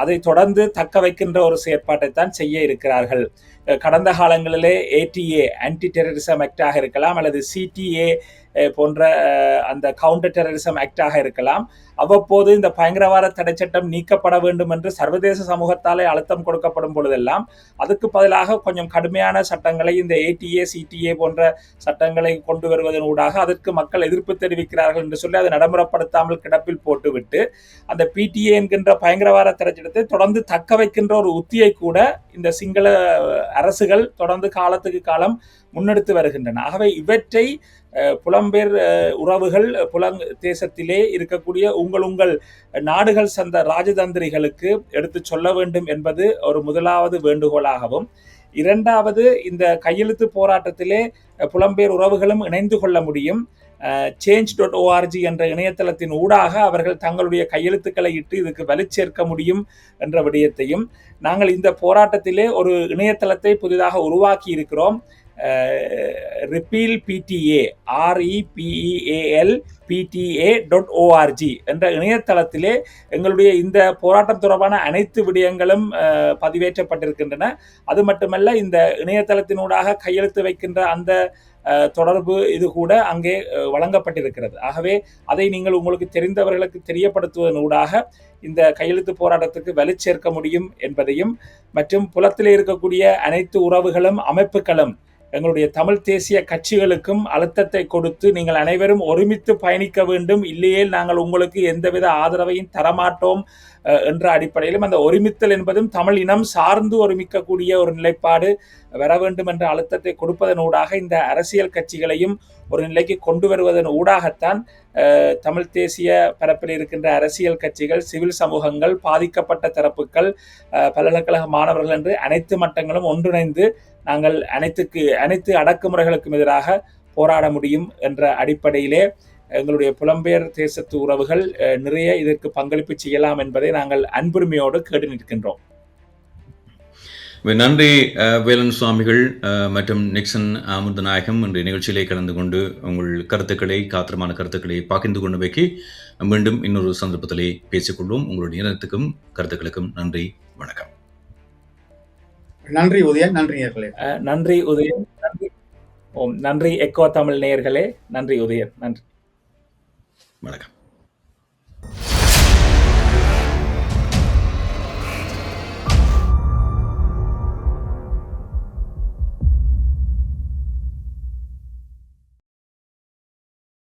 அதை தொடர்ந்து தக்க வைக்கின்ற ஒரு செயற்பாட்டைத்தான் செய்ய இருக்கிறார்கள். கடந்த காலங்களிலே ATA ஆன்டி டெரரிசம் ஆக்டாக இருக்கலாம், அல்லது CTA போன்ற அந்த கவுண்டர் டெரரிசம் ஆக்டாக இருக்கலாம். அவ்வப்போது இந்த பயங்கரவாத தடை சட்டம் நீக்கப்பட வேண்டும் என்று சர்வதேச சமூகத்தாலே அழுத்தம் கொடுக்கப்படும் பொழுதெல்லாம் அதுக்கு பதிலாக கொஞ்சம் கடுமையான சட்டங்களை, இந்த ATA CTA போன்ற சட்டங்களை கொண்டு வருவதன் ஊடாக அதற்கு மக்கள் எதிர்ப்பு தெரிவிக்கிறார்கள் என்று சொல்லி அதை நடைமுறைப்படுத்தாமல் கிடப்பில் போட்டுவிட்டு அந்த PTA என்கின்ற பயங்கரவாத தடை இடத்தை தொடர்ந்து தக்க வைக்கின்ற ஒரு உத்தியை கூட இந்த சிங்கள அரசுகள் தொடர்ந்து காலத்துக்கு காலம் முன்னெடுத்து வருகின்றன. ஆகவே இவற்றை புலம்பெயர் உறவுகள் தேசத்திலே இருக்கக்கூடிய உங்கள் நாடுகள் சந்த ராஜதந்திரிகளுக்கு எடுத்து சொல்ல வேண்டும் என்பது ஒரு முதலாவது வேண்டுகோளாகவும், இரண்டாவது, இந்த கையெழுத்து போராட்டத்திலே புலம்பெயர் உறவுகளும் இணைந்து கொள்ள முடியும். change.org என்ற இணையதளத்தின் ஊடாக அவர்கள் தங்களுடைய கையெழுத்துக்களை இட்டு இதுக்கு வலு சேர்க்க முடியும் என்ற விடயத்தையும், நாங்கள் இந்த போராட்டத்திலே ஒரு இணையதளத்தை புதிதாக உருவாக்கி இருக்கிறோம். repeal PTA REPEAL PTA.org என்ற இணையதளத்திலே எங்களுடைய இந்த போராட்டம் தொடர்பான அனைத்து விடயங்களும் பதிவேற்றப்பட்டிருக்கின்றன. அது மட்டுமல்ல, இந்த இணையதளத்தினூடாக கையெழுத்து வைக்கின்ற அந்த தொடர்பு இது கூட அங்கே வழங்கப்பட்டிருக்கிறது. ஆகவே அதை நீங்கள் உங்களுக்கு தெரிந்தவர்களுக்கு தெரியப்படுத்துவதனூடாக இந்த கையெழுத்து போராட்டத்துக்கு வலு சேர்க்க முடியும் என்பதையும், மற்றும் புலத்திலே இருக்கக்கூடிய அனைத்து உறவுகளும் அமைப்புகளும் எங்களுடைய தமிழ் தேசிய கட்சிகளுக்கும் அழுத்தத்தை கொடுத்து நீங்கள் அனைவரும் ஒருமித்து பயணிக்க வேண்டும், இல்லையே நாங்கள் உங்களுக்கு எந்தவித ஆதரவையும் தரமாட்டோம் என்ற அடிப்படையிலும், அந்த ஒருமித்தல் என்பதும் தமிழ் இனம் சார்ந்து ஒருமிக்கக்கூடிய ஒரு நிலைப்பாடு வர வேண்டும் என்ற அழுத்தத்தை கொடுப்பதனூடாக இந்த அரசியல் கட்சிகளையும் ஒரு நிலைக்கு கொண்டு வருவதன் ஊடாகத்தான் தமிழ் தேசிய பரப்பில் இருக்கின்ற அரசியல் கட்சிகள், சிவில் சமூகங்கள், பாதிக்கப்பட்ட தரப்புகள், பல்கலைக்கழக மாணவர்கள் என்று அனைத்து மட்டங்களும் ஒன்றிணைந்து நாங்கள் அனைத்து அடக்குமுறைகளுக்கும் எதிராக போராட முடியும் என்ற அடிப்படையிலே எங்களுடைய புலம்பெயர் தேசத்து உறவுகள் நிறைய இதற்கு பங்களிப்பு செய்யலாம் என்பதை நாங்கள் அன்புரிமையோடு கேட்டு நிற்கின்றோம். நன்றி வேலன் சுவாமிகள் மற்றும் நிக்சன் அமிர்தநாயகம் என்ற நிகழ்ச்சியிலே கலந்து கொண்டு உங்கள் கருத்துக்களை, காத்திரமான கருத்துக்களை பகிர்ந்து கொண்டமைக்கு மீண்டும் இன்னொரு சந்தர்ப்பத்திலே பேசிக்கொள்வோம். உங்களுடைய நேரத்துக்கும் கருத்துக்களுக்கும் நன்றி, வணக்கம். நன்றி உதயன். நன்றி நேயர்களே. நன்றி உதயன். நன்றி எக்கோ தமிழ் நேயர்களே. நன்றி உதயன். நன்றி, வணக்கம்.